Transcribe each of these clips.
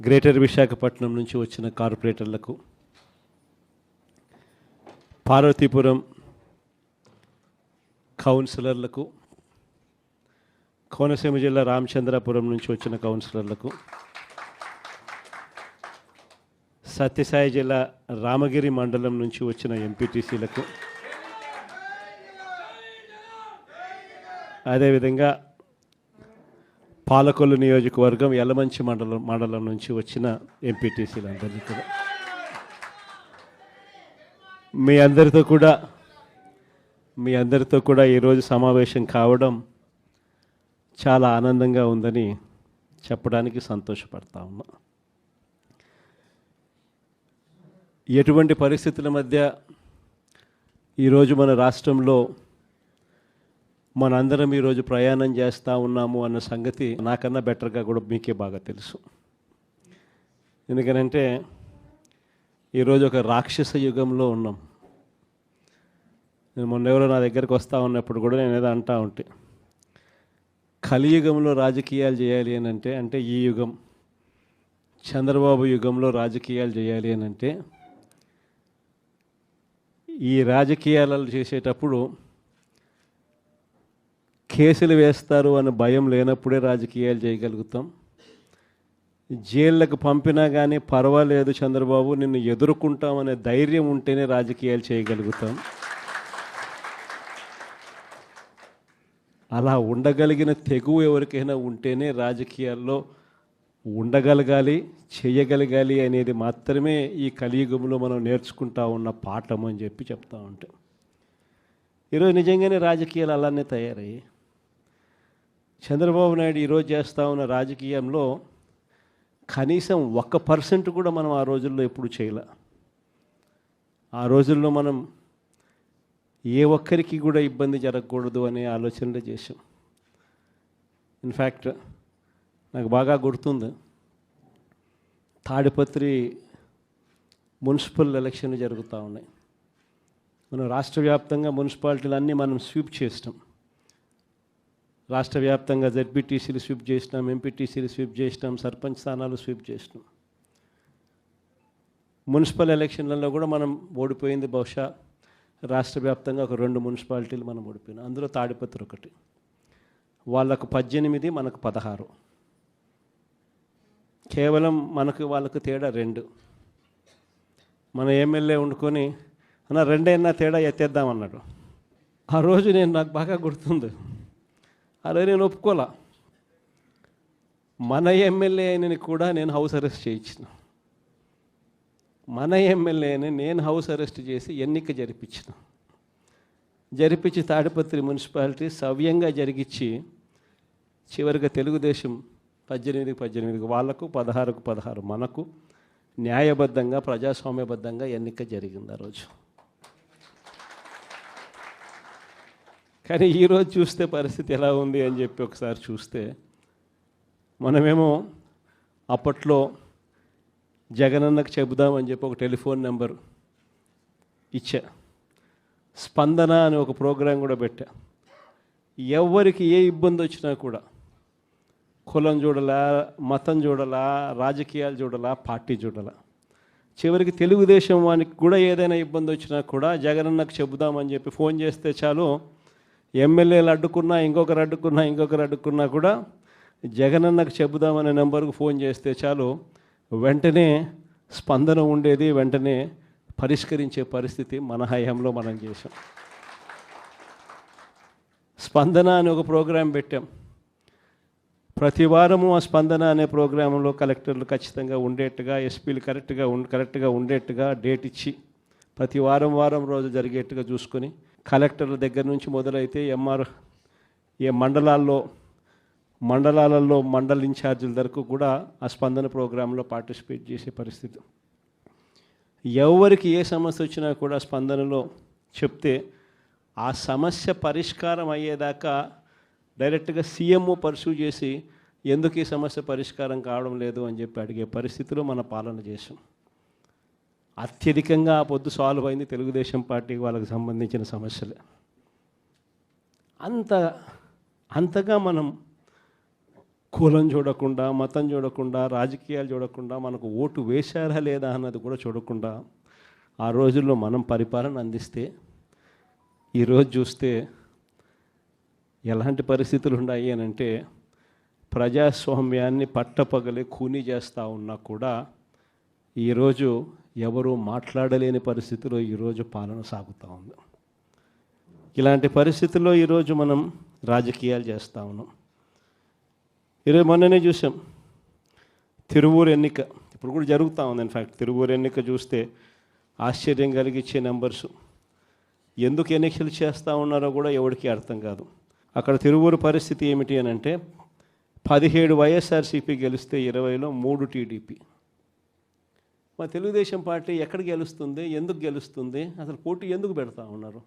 Greater Visakhapatnam నుంచి వచ్చిన కార్పొరేటర్లకు, పార్వతీపురం కౌన్సిలర్లకు, కోనసీమ జిల్లా రామచంద్రాపురం నుంచి వచ్చిన కౌన్సిలర్లకు, సత్యసాయి జిల్లా రామగిరి మండలం నుంచి వచ్చిన ఎంపీటీసీలకు, అదేవిధంగా పాలకొల్లు నియోజకవర్గం యలమంచి మండలం నుంచి వచ్చిన ఎంపీటీసీలందరికీ కూడా మీ అందరితో కూడా ఈరోజు సమావేశం కావడం చాలా ఆనందంగా ఉందని చెప్పడానికి సంతోషపడతా ఉన్నా. ఎటువంటి పరిస్థితుల మధ్య ఈరోజు మన రాష్ట్రంలో మనందరం ఈరోజు ప్రయాణం చేస్తూ ఉన్నాము అన్న సంగతి నాకన్నా బెటర్గా కూడా మీకే బాగా తెలుసు. ఎందుకనంటే ఈరోజు ఒక రాక్షస యుగంలో ఉన్నాం. నేను మొన్న ఎవరో నా దగ్గరికి వస్తూ ఉన్నప్పుడు కూడా నేను ఏదో అంటూ ఉంటే, కలియుగంలో రాజకీయాలు చేయాలి అని అంటే ఈ యుగం చంద్రబాబు యుగంలో రాజకీయాలు చేయాలి అని అంటే ఈ రాజకీయాలు చేసేటప్పుడు కేసులు వేస్తారు అన్న భయం లేనప్పుడే రాజకీయాలు చేయగలుగుతాం. జైళ్ళకు పంపినా కానీ పర్వాలేదు చంద్రబాబు నిన్ను ఎదుర్కొంటామనే ధైర్యం ఉంటేనే రాజకీయాలు చేయగలుగుతాం. అలా ఉండగలిగిన తెగువ ఎవరికైనా ఉంటేనే రాజకీయాల్లో ఉండగలగాలి, చేయగలగాలి అనేది మాత్రమే ఈ కలియుగంలో మనం నేర్చుకుంటా ఉన్న పాఠం అని చెప్పి చెప్తా ఉంటాం. ఈరోజు నిజంగానే రాజకీయాలు అలానే తయారయ్యాయి. చంద్రబాబు నాయుడు ఈరోజు చేస్తూ ఉన్న రాజకీయంలో కనీసం 1% కూడా మనం ఆ రోజుల్లో ఎప్పుడు చేయలే. ఆ రోజుల్లో మనం ఏ ఒక్కరికి కూడా ఇబ్బంది జరగకూడదు అనే ఆలోచనలు చేసాం. ఇన్ఫ్యాక్ట్ నాకు బాగా గుర్తుంది, తాడిపత్రి మున్సిపల్ ఎలక్షన్లు జరుగుతూ ఉన్నాయి. మనం రాష్ట్ర వ్యాప్తంగా మున్సిపాలిటీలు అన్నీ మనం స్వీప్ చేసినాం. రాష్ట్ర వ్యాప్తంగా జెడ్పీటీసీలు స్వీప్ చేసినాం, ఎంపీటీసీలు స్వీప్ చేసినాం, సర్పంచ్ స్థానాలు స్వీప్ చేసినాం. మున్సిపల్ ఎలక్షన్లలో కూడా మనం ఓడిపోయింది బహుశా రాష్ట్ర వ్యాప్తంగా ఒక 2 మున్సిపాలిటీలు మనం ఓడిపోయినాం. అందులో తాడిపత్రి ఒకటి. వాళ్ళకు 18, మనకు 16. కేవలం వాళ్ళకు తేడా 2. మన ఎమ్మెల్యే వండుకొని అన్న 2 అయినా తేడా ఎత్తేద్దామన్నాడు. ఆ రోజు నాకు బాగా గుర్తుంది. అలా నేను ఒప్పుకోలా. మన ఎమ్మెల్యే అయినని కూడా నేను హౌస్ అరెస్ట్ చేయించిన. మన ఎమ్మెల్యేని నేను హౌస్ అరెస్ట్ చేసి ఎన్నిక జరిపించి తాడిపత్రి మున్సిపాలిటీ సవ్యంగా జరిగించి చివరిగా తెలుగుదేశం 18 వాళ్ళకు, 16 మనకు న్యాయబద్ధంగా ప్రజాస్వామ్యబద్ధంగా ఎన్నిక జరిగింది ఆ రోజు. కానీ ఈరోజు చూస్తే పరిస్థితి ఎలా ఉంది అని చెప్పి ఒకసారి చూస్తే, మనమేమో అప్పట్లో జగనన్నకు చెబుదామని చెప్పి ఒక టెలిఫోన్ నెంబర్ ఇచ్చా, స్పందన అని ఒక ప్రోగ్రాం కూడా పెట్టా. ఎవరికి ఏ ఇబ్బంది వచ్చినా కూడా కులం చూడలా, మతం చూడలా, రాజకీయాలు చూడలా, పార్టీ చూడలా, చివరికి తెలుగుదేశం వానికి కూడా ఏదైనా ఇబ్బంది వచ్చినా కూడా జగనన్నకు చెబుదామని చెప్పి ఫోన్ చేస్తే చాలు, ఎమ్మెల్యేలు అడ్డుకున్నా, ఇంకొకరు అడ్డుకున్నా కూడా జగనన్నకు చెబుదామనే నెంబర్కు ఫోన్ చేస్తే చాలు, వెంటనే స్పందన ఉండేది, వెంటనే పరిష్కరించే పరిస్థితి మన హయాంలో మనం చేసాం. స్పందన అని ఒక ప్రోగ్రాం పెట్టాం. ప్రతి వారము ఆ స్పందన అనే ప్రోగ్రాంలో కలెక్టర్లు ఖచ్చితంగా ఉండేట్టుగా, ఎస్పీలు కరెక్ట్గా ఉండేట్టుగా డేట్ ఇచ్చి ప్రతి వారం రోజు జరిగేట్టుగా చూసుకొని, కలెక్టర్ల దగ్గర నుంచి మొదలైతే మండలాలలో మండల ఇన్ఛార్జీల వరకు కూడా ఆ స్పందన ప్రోగ్రాంలో పార్టిసిపేట్ చేసే పరిస్థితి. ఎవరికి ఏ సమస్య వచ్చినా కూడా స్పందనలో చెప్తే ఆ సమస్య పరిష్కారం అయ్యేదాకా డైరెక్ట్గా సీఎంఓ పర్సూ చేసి ఎందుకు ఈ సమస్య పరిష్కారం కావడం లేదు అని చెప్పి అడిగే పరిస్థితిలో మన పాలన చేసాం. అత్యధికంగా ఆ పొద్దు సాల్వ్ అయింది తెలుగుదేశం పార్టీకి వాళ్ళకి సంబంధించిన సమస్యలే. అంతగా మనం కులం చూడకుండా, మతం చూడకుండా, రాజకీయాలు చూడకుండా, మనకు ఓటు వేశారా లేదా అన్నది కూడా చూడకుండా ఆ రోజుల్లో మనం పరిపాలన అందిస్తే ఈరోజు చూస్తే ఎలాంటి పరిస్థితులు ఉన్నాయి అని అంటే ప్రజాస్వామ్యాన్ని పట్టపగలే ఖూనీ చేస్తూ ఉన్నా కూడా ఈరోజు ఎవరు మాట్లాడలేని పరిస్థితిలో ఈరోజు పాలన సాగుతూ ఉంది. ఇలాంటి పరిస్థితుల్లో ఈరోజు మనం రాజకీయాలు చేస్తూ ఉన్నాం. ఈరోజు మొన్ననే చూసాం తిరువూరు ఎన్నిక, ఇప్పుడు కూడా జరుగుతూ ఉంది. ఇన్ఫ్యాక్ట్ తిరువూరు ఎన్నిక చూస్తే ఆశ్చర్యం కలిగించే నెంబర్స్. ఎందుకు ఎన్నికలు చేస్తూ ఉన్నారో కూడా ఎవరికి అర్థం కాదు. అక్కడ తిరువూరు పరిస్థితి ఏమిటి అని అంటే 17 వైఎస్ఆర్సీపీ గెలిస్తే 20లో 3 టీడీపీ. మా తెలుగుదేశం పార్టీ ఎక్కడ గెలుస్తుంది, ఎందుకు గెలుస్తుంది, అసలు పోటీ ఎందుకు పెడతా ఉన్నారు?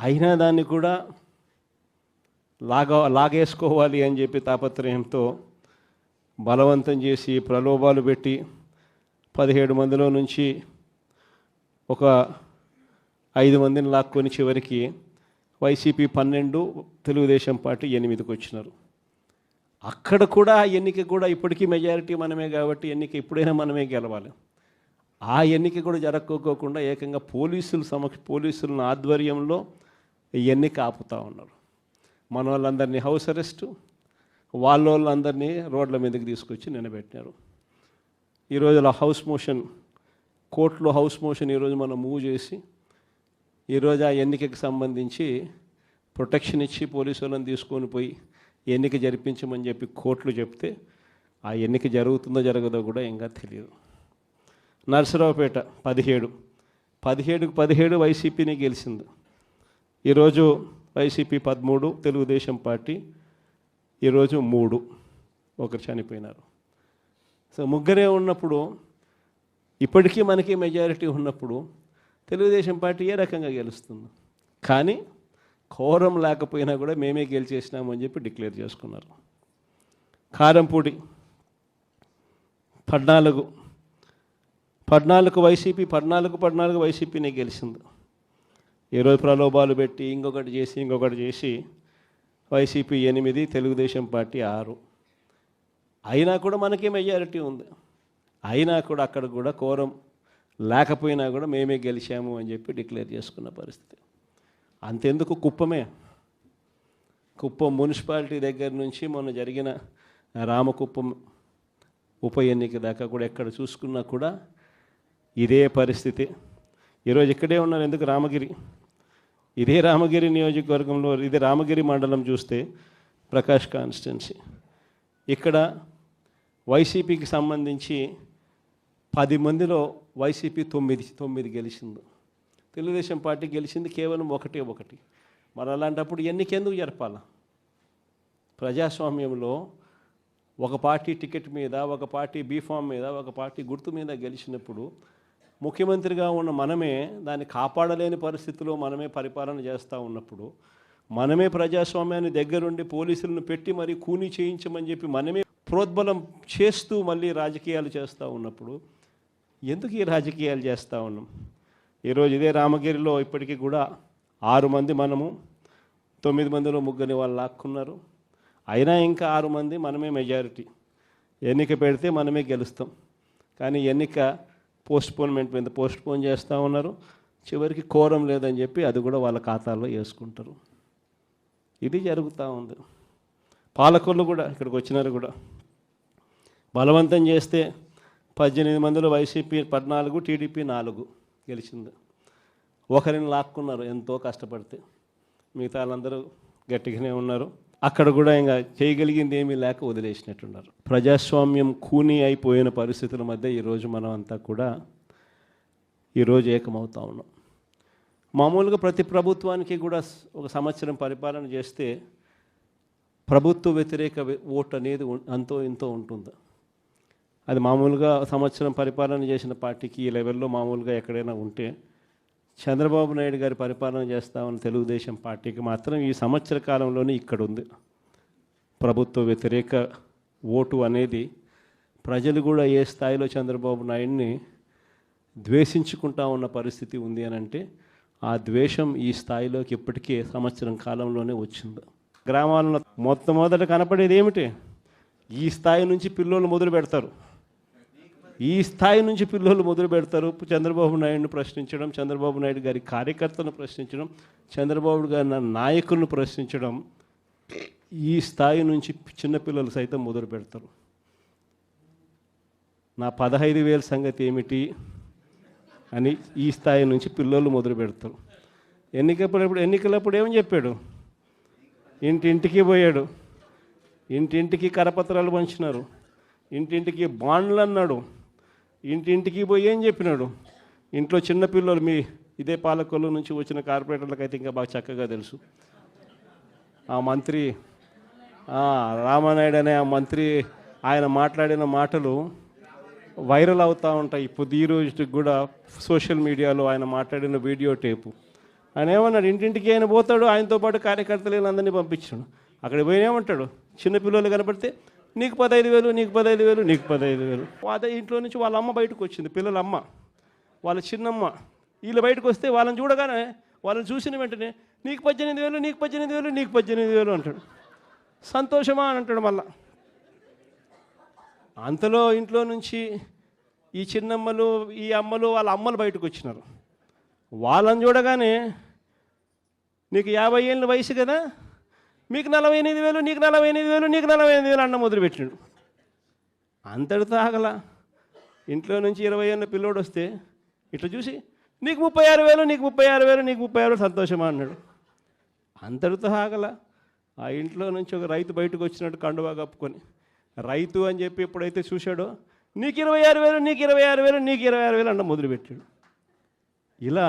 అయినా దాన్ని కూడా లాగేసుకోవాలి అని చెప్పి తాపత్రయంతో బలవంతం చేసి ప్రలోభాలు పెట్టి 17 మందిలో నుంచి ఒక 5 మందిని లాక్కొని చివరికి వైసీపీ 12, తెలుగుదేశం పార్టీ 8కి వచ్చినారు. అక్కడ కూడా ఎన్నిక కూడా ఇప్పటికీ మెజారిటీ మనమే కాబట్టి ఎన్నిక ఎప్పుడైనా మనమే గెలవాలి. ఆ ఎన్నిక కూడా జరగకోకుండా ఏకంగా పోలీసుల ఆధ్వర్యంలో ఎన్నిక ఆపుతూ ఉన్నారు. మన వాళ్ళందరినీ హౌస్ అరెస్టు, వాళ్ళందరినీ రోడ్ల మీదకి తీసుకొచ్చి నిలబెట్టారు. ఈరోజు హౌస్ మోషన్, కోర్టులో హౌస్ మోషన్ ఈరోజు మనం మూవ్ చేసి ఈరోజు ఆ ఎన్నికకి సంబంధించి ప్రొటెక్షన్ ఇచ్చి పోలీసు వాళ్ళని తీసుకొని పోయి ఎన్నిక జరిపించమని చెప్పి కోర్టులు చెప్తే ఆ ఎన్నిక జరుగుతుందో జరగదో కూడా ఇంకా తెలియదు. నరసరావుపేట 17కి 17 వైసీపీని గెలిచింది. ఈరోజు వైసీపీ 13, తెలుగుదేశం పార్టీ ఈరోజు 3, ఒకరు చనిపోయినారు. సో ముగ్గురే ఉన్నప్పుడు, ఇప్పటికీ మనకి మెజారిటీ ఉన్నప్పుడు తెలుగుదేశం పార్టీ ఏ రకంగా గెలుస్తుంది? కానీ కోరం లేకపోయినా కూడా మేమే గెలిచేసినామని చెప్పి డిక్లేర్ చేసుకున్నారు. కారంపూడి 14 వైసీపీ, 14 వైసీపీనే గెలిచింది. ఈరోజు ప్రలోభాలు పెట్టి ఇంకొకటి చేసి వైసీపీ 8, తెలుగుదేశం పార్టీ 6. అయినా కూడా మనకే మెజారిటీ ఉంది. అయినా కూడా అక్కడ కూడా కోరం లేకపోయినా కూడా మేమే గెలిచాము అని చెప్పి డిక్లేర్ చేసుకున్న పరిస్థితి. అంతెందుకు కుప్పం మున్సిపాలిటీ దగ్గర నుంచి మొన్న జరిగిన రామకుప్పం ఉప ఎన్నిక దాకా కూడా ఎక్కడ చూసుకున్నా కూడా ఇదే పరిస్థితి. ఈరోజు ఇక్కడే ఉన్నారు. ఎందుకు ఇదే రామగిరి నియోజకవర్గంలో, ఇదే రామగిరి మండలం చూస్తే ప్రకాష్ కాన్స్టిట్యున్సీ, ఇక్కడ వైసీపీకి సంబంధించి 10 మందిలో వైసీపీ 9 గెలిచింది. తెలుగుదేశం పార్టీ గెలిచింది కేవలం 1. మరి అలాంటప్పుడు ఎన్నికెందుకు జరపాలా? ప్రజాస్వామ్యంలో ఒక పార్టీ టికెట్ మీద, ఒక పార్టీ బీఫామ్ మీద, ఒక పార్టీ గుర్తు మీద గెలిచినప్పుడు ముఖ్యమంత్రిగా ఉన్న మనమే దాన్ని కాపాడలేని పరిస్థితిలో మనమే పరిపాలన చేస్తూ ఉన్నప్పుడు, మనమే ప్రజాస్వామ్యాన్ని దగ్గరుండి పోలీసులను పెట్టి మరి కూనీ చేయించమని చెప్పి మనమే ప్రోద్బలం చేస్తూ మళ్ళీ రాజకీయాలు చేస్తూ ఉన్నప్పుడు ఎందుకు ఈ రాజకీయాలు చేస్తూ ఉన్నాం? ఈరోజు ఇదే రామగిరిలో ఇప్పటికీ కూడా 6 మంది మనము, 9 మందిలో 3 వాళ్ళు లాక్కున్నారు. అయినా ఇంకా 6 మంది మనమే మెజారిటీ. ఎన్నిక పెడితే మనమే గెలుస్తాం. కానీ ఎన్నిక పోస్ట్పోన్ చేస్తూ ఉన్నారు. చివరికి కోరం లేదని చెప్పి అది కూడా వాళ్ళ ఖాతాల్లో వేసుకుంటారు. ఇది జరుగుతూ ఉంది. పాలకొల్లు కూడా ఇక్కడికి వచ్చినారు కూడా బలవంతం చేస్తే 18 మందిలో వైసీపీ 14, టీడీపీ 4 గెలిచింది. ఒకరిని లాక్కున్నారు ఎంతో కష్టపడితే. మిగతా వాళ్ళందరూ గట్టిగానే ఉన్నారు. అక్కడ కూడా ఇంకా చేయగలిగింది ఏమీ లేక వదిలేసినట్టున్నారు. ప్రజాస్వామ్యం కూనీ అయిపోయిన పరిస్థితుల మధ్య ఈరోజు మనం అంతా కూడా ఈరోజు ఏకమవుతా ఉన్నాం. మామూలుగా ప్రతి ప్రభుత్వానికి కూడా ఒక సంవత్సరం పరిపాలన చేస్తే ప్రభుత్వ వ్యతిరేక ఓటు అనేది అంతో ఇంతో ఉంటుంది. అది మామూలుగా సంవత్సరం పరిపాలన చేసిన పార్టీకి ఈ లెవెల్లో మామూలుగా ఎక్కడైనా ఉంటే, చంద్రబాబు నాయుడు గారి పరిపాలన చేస్తామని తెలుగుదేశం పార్టీకి మాత్రం ఈ సంవత్సర కాలంలోనే ఇక్కడ ఉంది. ప్రభుత్వ వ్యతిరేక ఓటు అనేది ప్రజలు కూడా ఏ స్థాయిలో చంద్రబాబు నాయుడిని ద్వేషించుకుంటా ఉన్న పరిస్థితి ఉంది అని అంటే ఆ ద్వేషం ఈ స్థాయిలోకి ఇప్పటికే సంవత్సరం కాలంలోనే వచ్చింది. గ్రామాలలో మొట్టమొదట కనపడేది ఏమిటి? ఈ స్థాయి నుంచి పిల్లోళ్ళు మొదలు పెడతారు. ఈ స్థాయి నుంచి పిల్లోళ్ళు మొదలు పెడతారు. చంద్రబాబు నాయుడుని ప్రశ్నించడం, చంద్రబాబు నాయుడు గారి కార్యకర్తలను ప్రశ్నించడం, చంద్రబాబు గారి నాయకులను ప్రశ్నించడం, ఈ స్థాయి నుంచి చిన్నపిల్లలు సైతం మొదలు పెడతారు. నా 15,000 సంగతి ఏమిటి అని ఈ స్థాయి నుంచి పిల్లోళ్ళు మొదలు పెడతారు. ఎన్నికలప్పుడు ఏమని చెప్పాడు? ఇంటింటికి పోయాడు, ఇంటింటికి కరపత్రాలు పంచినారు, ఇంటింటికి బాండ్లు అన్నాడు, ఇంటింటికి పోయి ఏం చెప్పినాడు? ఇంట్లో చిన్నపిల్లలు, మీ ఇదే పాలకొల్లు నుంచి వచ్చిన కార్పొరేటర్లకు అయితే ఇంకా బాగా చక్కగా తెలుసు. ఆ మంత్రి రామానాయుడు అనే ఆ మంత్రి, ఆయన మాట్లాడిన మాటలు వైరల్ అవుతూ ఉంటాయి. ఇప్పుడు ఈ రోజుకి కూడా సోషల్ మీడియాలో ఆయన మాట్లాడిన వీడియో టేపు. ఆయన ఏమన్నాడు? ఇంటింటికి ఆయన పోతాడు, ఆయనతో పాటు కార్యకర్తలు అందరినీ పంపించాడు. అక్కడ పోయినేమంటాడు? చిన్నపిల్లలు కనపడితే నీకు 15,000, నీకు 15,000, నీకు 15,000. అదే ఇంట్లో నుంచి వాళ్ళ అమ్మ బయటకు వచ్చింది, పిల్లల అమ్మ, వాళ్ళ చిన్నమ్మ. వీళ్ళు బయటకు వస్తే వాళ్ళని చూడగానే, వాళ్ళని చూసిన వెంటనే నీకు 18,000, నీకు 18,000, నీకు 18,000 అంటాడు. సంతోషమా అని అంటాడు. మళ్ళా అంతలో ఇంట్లో నుంచి ఈ చిన్నమ్మలు, ఈ అమ్మలు, వాళ్ళ అమ్మలు బయటకు వచ్చినారు. వాళ్ళని చూడగానే నీకు 50 ఏళ్ళ వయసు కదా, మీకు 48,000, నీకు 48,000, నీకు 48,000 అన్న మొదలుపెట్టినాడు. అంతటితో ఆగల. ఇంట్లో నుంచి 20 ఏళ్ళ పిల్లోడు వస్తే ఇట్లా చూసి నీకు 36,000, నీకు 36,000, నీకు 36,000 సంతోషమా అన్నాడు. అంతటితో ఆగల. ఆ ఇంట్లో నుంచి ఒక రైతు బయటకు వచ్చినట్టు కండువా కప్పుకొని, రైతు అని చెప్పి ఎప్పుడైతే చూశాడో నీకు 26,000, నీకు 26,000, నీకు 26,000 అన్న మొదలుపెట్టాడు. ఇలా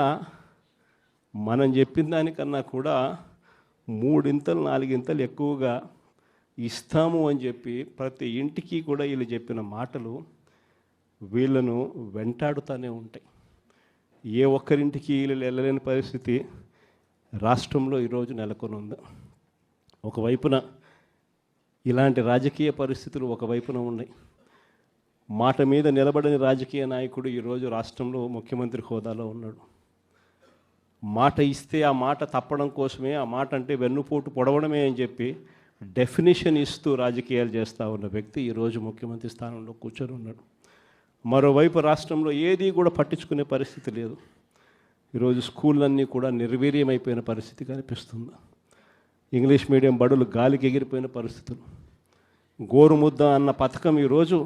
మనం చెప్పిన దానికన్నా కూడా 3 ఇంతలు 4 ఇంతలు ఎక్కువగా ఇస్తాము అని చెప్పి ప్రతి ఇంటికి కూడా వీళ్ళు చెప్పిన మాటలు వీళ్ళను వెంటాడుతూనే ఉంటాయి. ఏ ఒక్కరింటికి వీళ్ళు వెళ్ళలేని పరిస్థితి రాష్ట్రంలో ఈరోజు నెలకొని ఉంది. ఒకవైపున ఇలాంటి రాజకీయ పరిస్థితులు ఒకవైపున ఉన్నాయి. మాట మీద నిలబడని రాజకీయ నాయకుడు ఈరోజు రాష్ట్రంలో ముఖ్యమంత్రి హోదాలో ఉన్నాడు. మాట ఇస్తే ఆ మాట తప్పడం కోసమే, ఆ మాట అంటే వెన్నుపోటు పొడవడమే అని చెప్పి డెఫినేషన్ ఇస్తూ రాజకీయాలు చేస్తూ ఉన్న వ్యక్తి ఈరోజు ముఖ్యమంత్రి స్థానంలో కూర్చొని ఉన్నాడు. మరోవైపు రాష్ట్రంలో ఏది కూడా పట్టించుకునే పరిస్థితి లేదు. ఈరోజు స్కూళ్ళన్నీ కూడా నిర్వీర్యమైపోయిన పరిస్థితి కనిపిస్తుంది. ఇంగ్లీష్ మీడియం బడులు గాలికి ఎగిరిపోయిన పరిస్థితులు. గోరుముద్ద అన్న పథకం ఈరోజు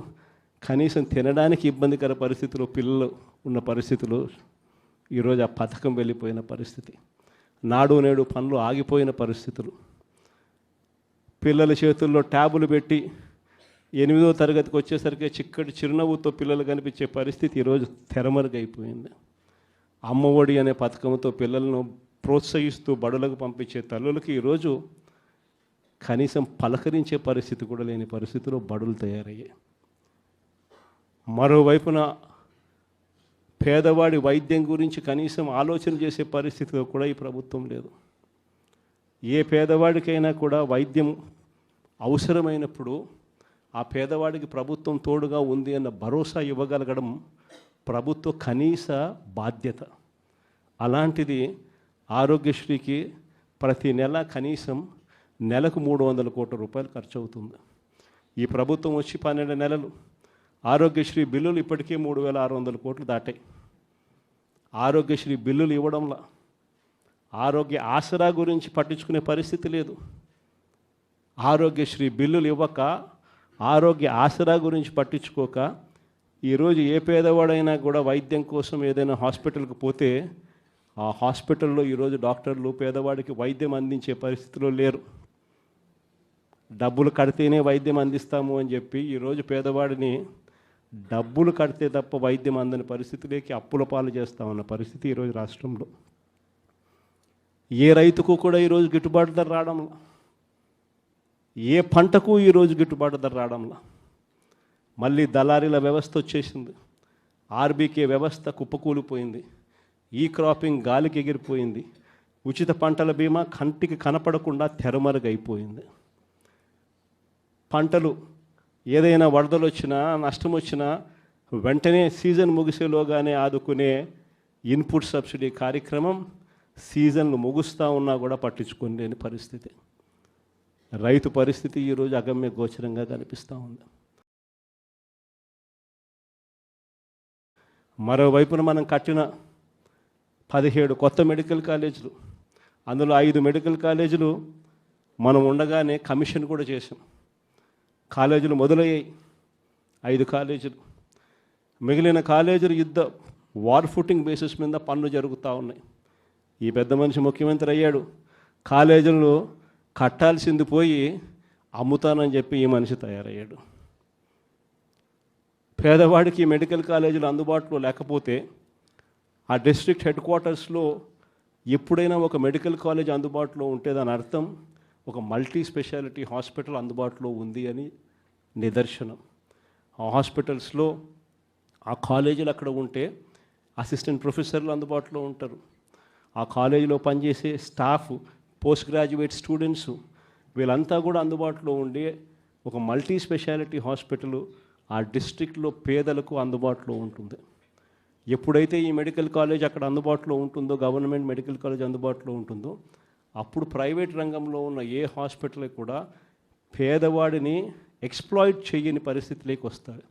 కనీసం తినడానికి ఇబ్బందికర పరిస్థితులు పిల్లలు ఉన్న పరిస్థితులు ఈరోజు ఆ పథకం వెళ్ళిపోయిన పరిస్థితి. నాడు నేడు పనులు ఆగిపోయిన పరిస్థితులు. పిల్లల చేతుల్లో ట్యాబులు పెట్టి 8వ తరగతికి వచ్చేసరికి చిక్కటి చిరునవ్వుతో పిల్లలు కనిపించే పరిస్థితి ఈరోజు తెరమరుగైపోయింది. అమ్మఒడి అనే పథకంతో పిల్లలను ప్రోత్సహిస్తూ బడులకు పంపించే తల్లులకి ఈరోజు కనీసం పలకరించే పరిస్థితి కూడా లేని పరిస్థితిలో బడులు తయారయ్యాయి. మరోవైపున పేదవాడి వైద్యం గురించి కనీసం ఆలోచన చేసే పరిస్థితిలో కూడా ఈ ప్రభుత్వం లేదు. ఏ పేదవాడికైనా కూడా వైద్యం అవసరమైనప్పుడు ఆ పేదవాడికి ప్రభుత్వం తోడుగా ఉంది అన్న భరోసా ఇవ్వగలగడం ప్రభుత్వ కనీస బాధ్యత. అలాంటిది ఆరోగ్యశ్రీకి ప్రతి నెల కనీసం నెలకు 300 కోట్ల రూపాయలు ఖర్చు అవుతుంది. ఈ ప్రభుత్వం వచ్చి 12 నెలలు. ఆరోగ్యశ్రీ బిల్లులు ఇప్పటికే 3,600 కోట్లు దాటాయి. ఆరోగ్యశ్రీ బిల్లులు ఇవ్వడంలో ఆరోగ్య ఆసరా గురించి పట్టించుకునే పరిస్థితి లేదు. ఆరోగ్యశ్రీ బిల్లులు ఇవ్వక, ఆరోగ్య ఆసరా గురించి పట్టించుకోక, ఈరోజు ఏ పేదవాడైనా కూడా వైద్యం కోసం ఏదైనా హాస్పిటల్కి పోతే ఆ హాస్పిటల్లో ఈరోజు డాక్టర్లు పేదవాడికి వైద్యం అందించే పరిస్థితిలో లేరు. డబ్బులు కడితేనే వైద్యం అందిస్తాము అని చెప్పి ఈరోజు పేదవాడిని డబ్బులు కడితే తప్ప వైద్యం అందని పరిస్థితిలోకి అప్పుల పాలు చేస్తూ ఉన్న పరిస్థితి ఈరోజు రాష్ట్రంలో. ఏ రైతుకు కూడా ఈరోజు గిట్టుబాటు ధర రావడంలా, ఏ పంటకు ఈరోజు గిట్టుబాటు ధర రావడంలా. మళ్ళీ దళారీల వ్యవస్థ వచ్చేసింది. ఆర్బీకే వ్యవస్థ కుప్పకూలిపోయింది. ఈ క్రాపింగ్ గాలికి ఎగిరిపోయింది. ఉచిత పంటల బీమా కంటికి కనపడకుండా తెరమరుగైపోయింది. పంటలు ఏదైనా వరదలు వచ్చినా, నష్టం వచ్చినా వెంటనే సీజన్ ముగిసేలోగానే ఆదుకునే ఇన్పుట్ సబ్సిడీ కార్యక్రమం సీజన్లు ముగుస్తూ ఉన్నా కూడా పట్టించుకోలేని పరిస్థితి. రైతు పరిస్థితి ఈరోజు అగమ్య గోచరంగా కనిపిస్తూ ఉంది. మరోవైపున మనం కట్టిన 17 కొత్త మెడికల్ కాలేజీలు, అందులో 5 మెడికల్ కాలేజీలు మనం ఉండగానే కమిషన్ కూడా చేసాం. కాలేజీలు మొదలయ్యాయి 5 కాలేజీలు. మిగిలిన కాలేజీలు వార్ ఫుటింగ్ బేసిస్ మీద పనులు జరుగుతూ ఉన్నాయి. ఈ పెద్ద మనిషి ముఖ్యమంత్రి అయ్యాడు, కాలేజీలు కట్టాల్సింది పోయి అమ్ముతానని చెప్పి ఈ మనిషి తయారయ్యాడు. పేదవాడికి మెడికల్ కాలేజీలు అందుబాటులో లేకపోతే ఆ డిస్ట్రిక్ట్ హెడ్ క్వార్టర్స్లో ఎప్పుడైనా ఒక మెడికల్ కాలేజ్ అందుబాటులో ఉంటే దాని అర్థం ఒక మల్టీ స్పెషాలిటీ హాస్పిటల్ అందుబాటులో ఉంది అని నిదర్శనం. ఆ హాస్పిటల్స్లో ఆ కాలేజీలు అక్కడ ఉంటే అసిస్టెంట్ ప్రొఫెసర్లు అందుబాటులో ఉంటారు. ఆ కాలేజీలో పనిచేసే స్టాఫ్, పోస్ట్ గ్రాడ్యుయేట్ స్టూడెంట్స్ వీళ్ళంతా కూడా అందుబాటులో ఉండే ఒక మల్టీ స్పెషాలిటీ హాస్పిటల్ ఆ డిస్ట్రిక్ట్లో పేదలకు అందుబాటులో ఉంటుంది. ఎప్పుడైతే ఈ మెడికల్ కాలేజ్ అక్కడ అందుబాటులో ఉంటుందో, గవర్నమెంట్ మెడికల్ కాలేజ్ అందుబాటులో ఉంటుందో, అప్పుడు ప్రైవేట్ రంగంలో ఉన్న ఏ హాస్పిటల్ కూడా పేదవాడిని ఎక్స్ప్లాయిట్ చేయని పరిస్థితిలోకి వస్తాడు.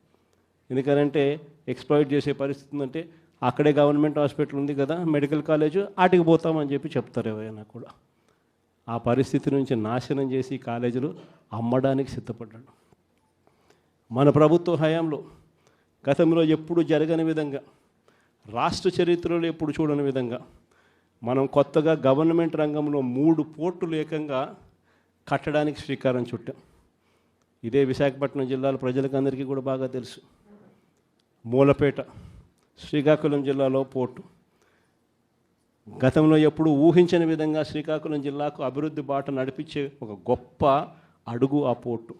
ఎందుకనంటే ఎక్స్ప్లాయిట్ చేసే పరిస్థితి అంటే అక్కడే గవర్నమెంట్ హాస్పిటల్ ఉంది కదా, మెడికల్ కాలేజ్, ఆటికి పోతామని చెప్పి చెప్తారు ఎవరైనా కూడా. ఆ పరిస్థితి నుంచి నాశనం చేసి కాలేజీలు అమ్మడానికి సిద్ధపడ్డాడు. మన ప్రభుత్వ హయాంలో గతంలో ఎప్పుడు జరగని విధంగా, రాష్ట్ర చరిత్రలో ఎప్పుడు చూడని విధంగా మనం కొత్తగా గవర్నమెంట్ రంగంలో 3 పోర్టులు ఏకంగా కట్టడానికి శ్రీకారం చుట్టాం. ఇదే విశాఖపట్నం జిల్లాల ప్రజలకు అందరికీ కూడా బాగా తెలుసు. మూలపేట శ్రీకాకుళం జిల్లాలో పోర్టు. గతంలో ఎప్పుడు ఊహించని విధంగా శ్రీకాకుళం జిల్లాకు అభివృద్ధి బాట నడిపించే ఒక గొప్ప అడుగు ఆ పోర్టు.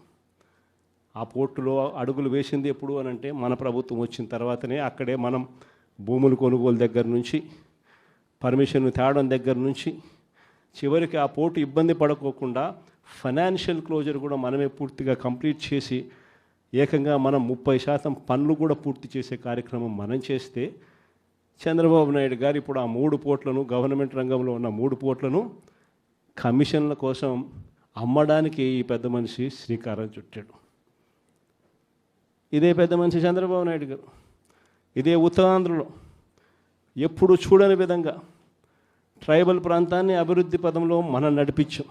ఆ పోర్టులో అడుగులు వేసింది ఎప్పుడు అనంటే మన ప్రభుత్వం వచ్చిన తర్వాతనే. అక్కడే మనం భూములు కొనుగోలు దగ్గర నుంచి, పర్మిషన్ తేవడం దగ్గర నుంచి, చివరికి ఆ పోర్టు ఇబ్బంది పడుకోకుండా ఫైనాన్షియల్ క్లోజర్ కూడా మనమే పూర్తిగా కంప్లీట్ చేసి ఏకంగా మనం 30% పనులు కూడా పూర్తి చేసే కార్యక్రమం మనం చేస్తే, చంద్రబాబు నాయుడు గారు ఇప్పుడు ఆ 3 పోర్ట్లను, గవర్నమెంట్ రంగంలో ఉన్న 3 పోర్ట్లను కమిషన్ల కోసం అమ్మడానికి ఈ పెద్ద మనిషి శ్రీకారం చుట్టాడు. ఇదే పెద్ద మనిషి చంద్రబాబు నాయుడు గారు ఇదే ఉత్తరాంధ్రలో ఎప్పుడు చూడని విధంగా ట్రైబల్ ప్రాంతాన్ని అభివృద్ధి పదంలో మనం నడిపించాం.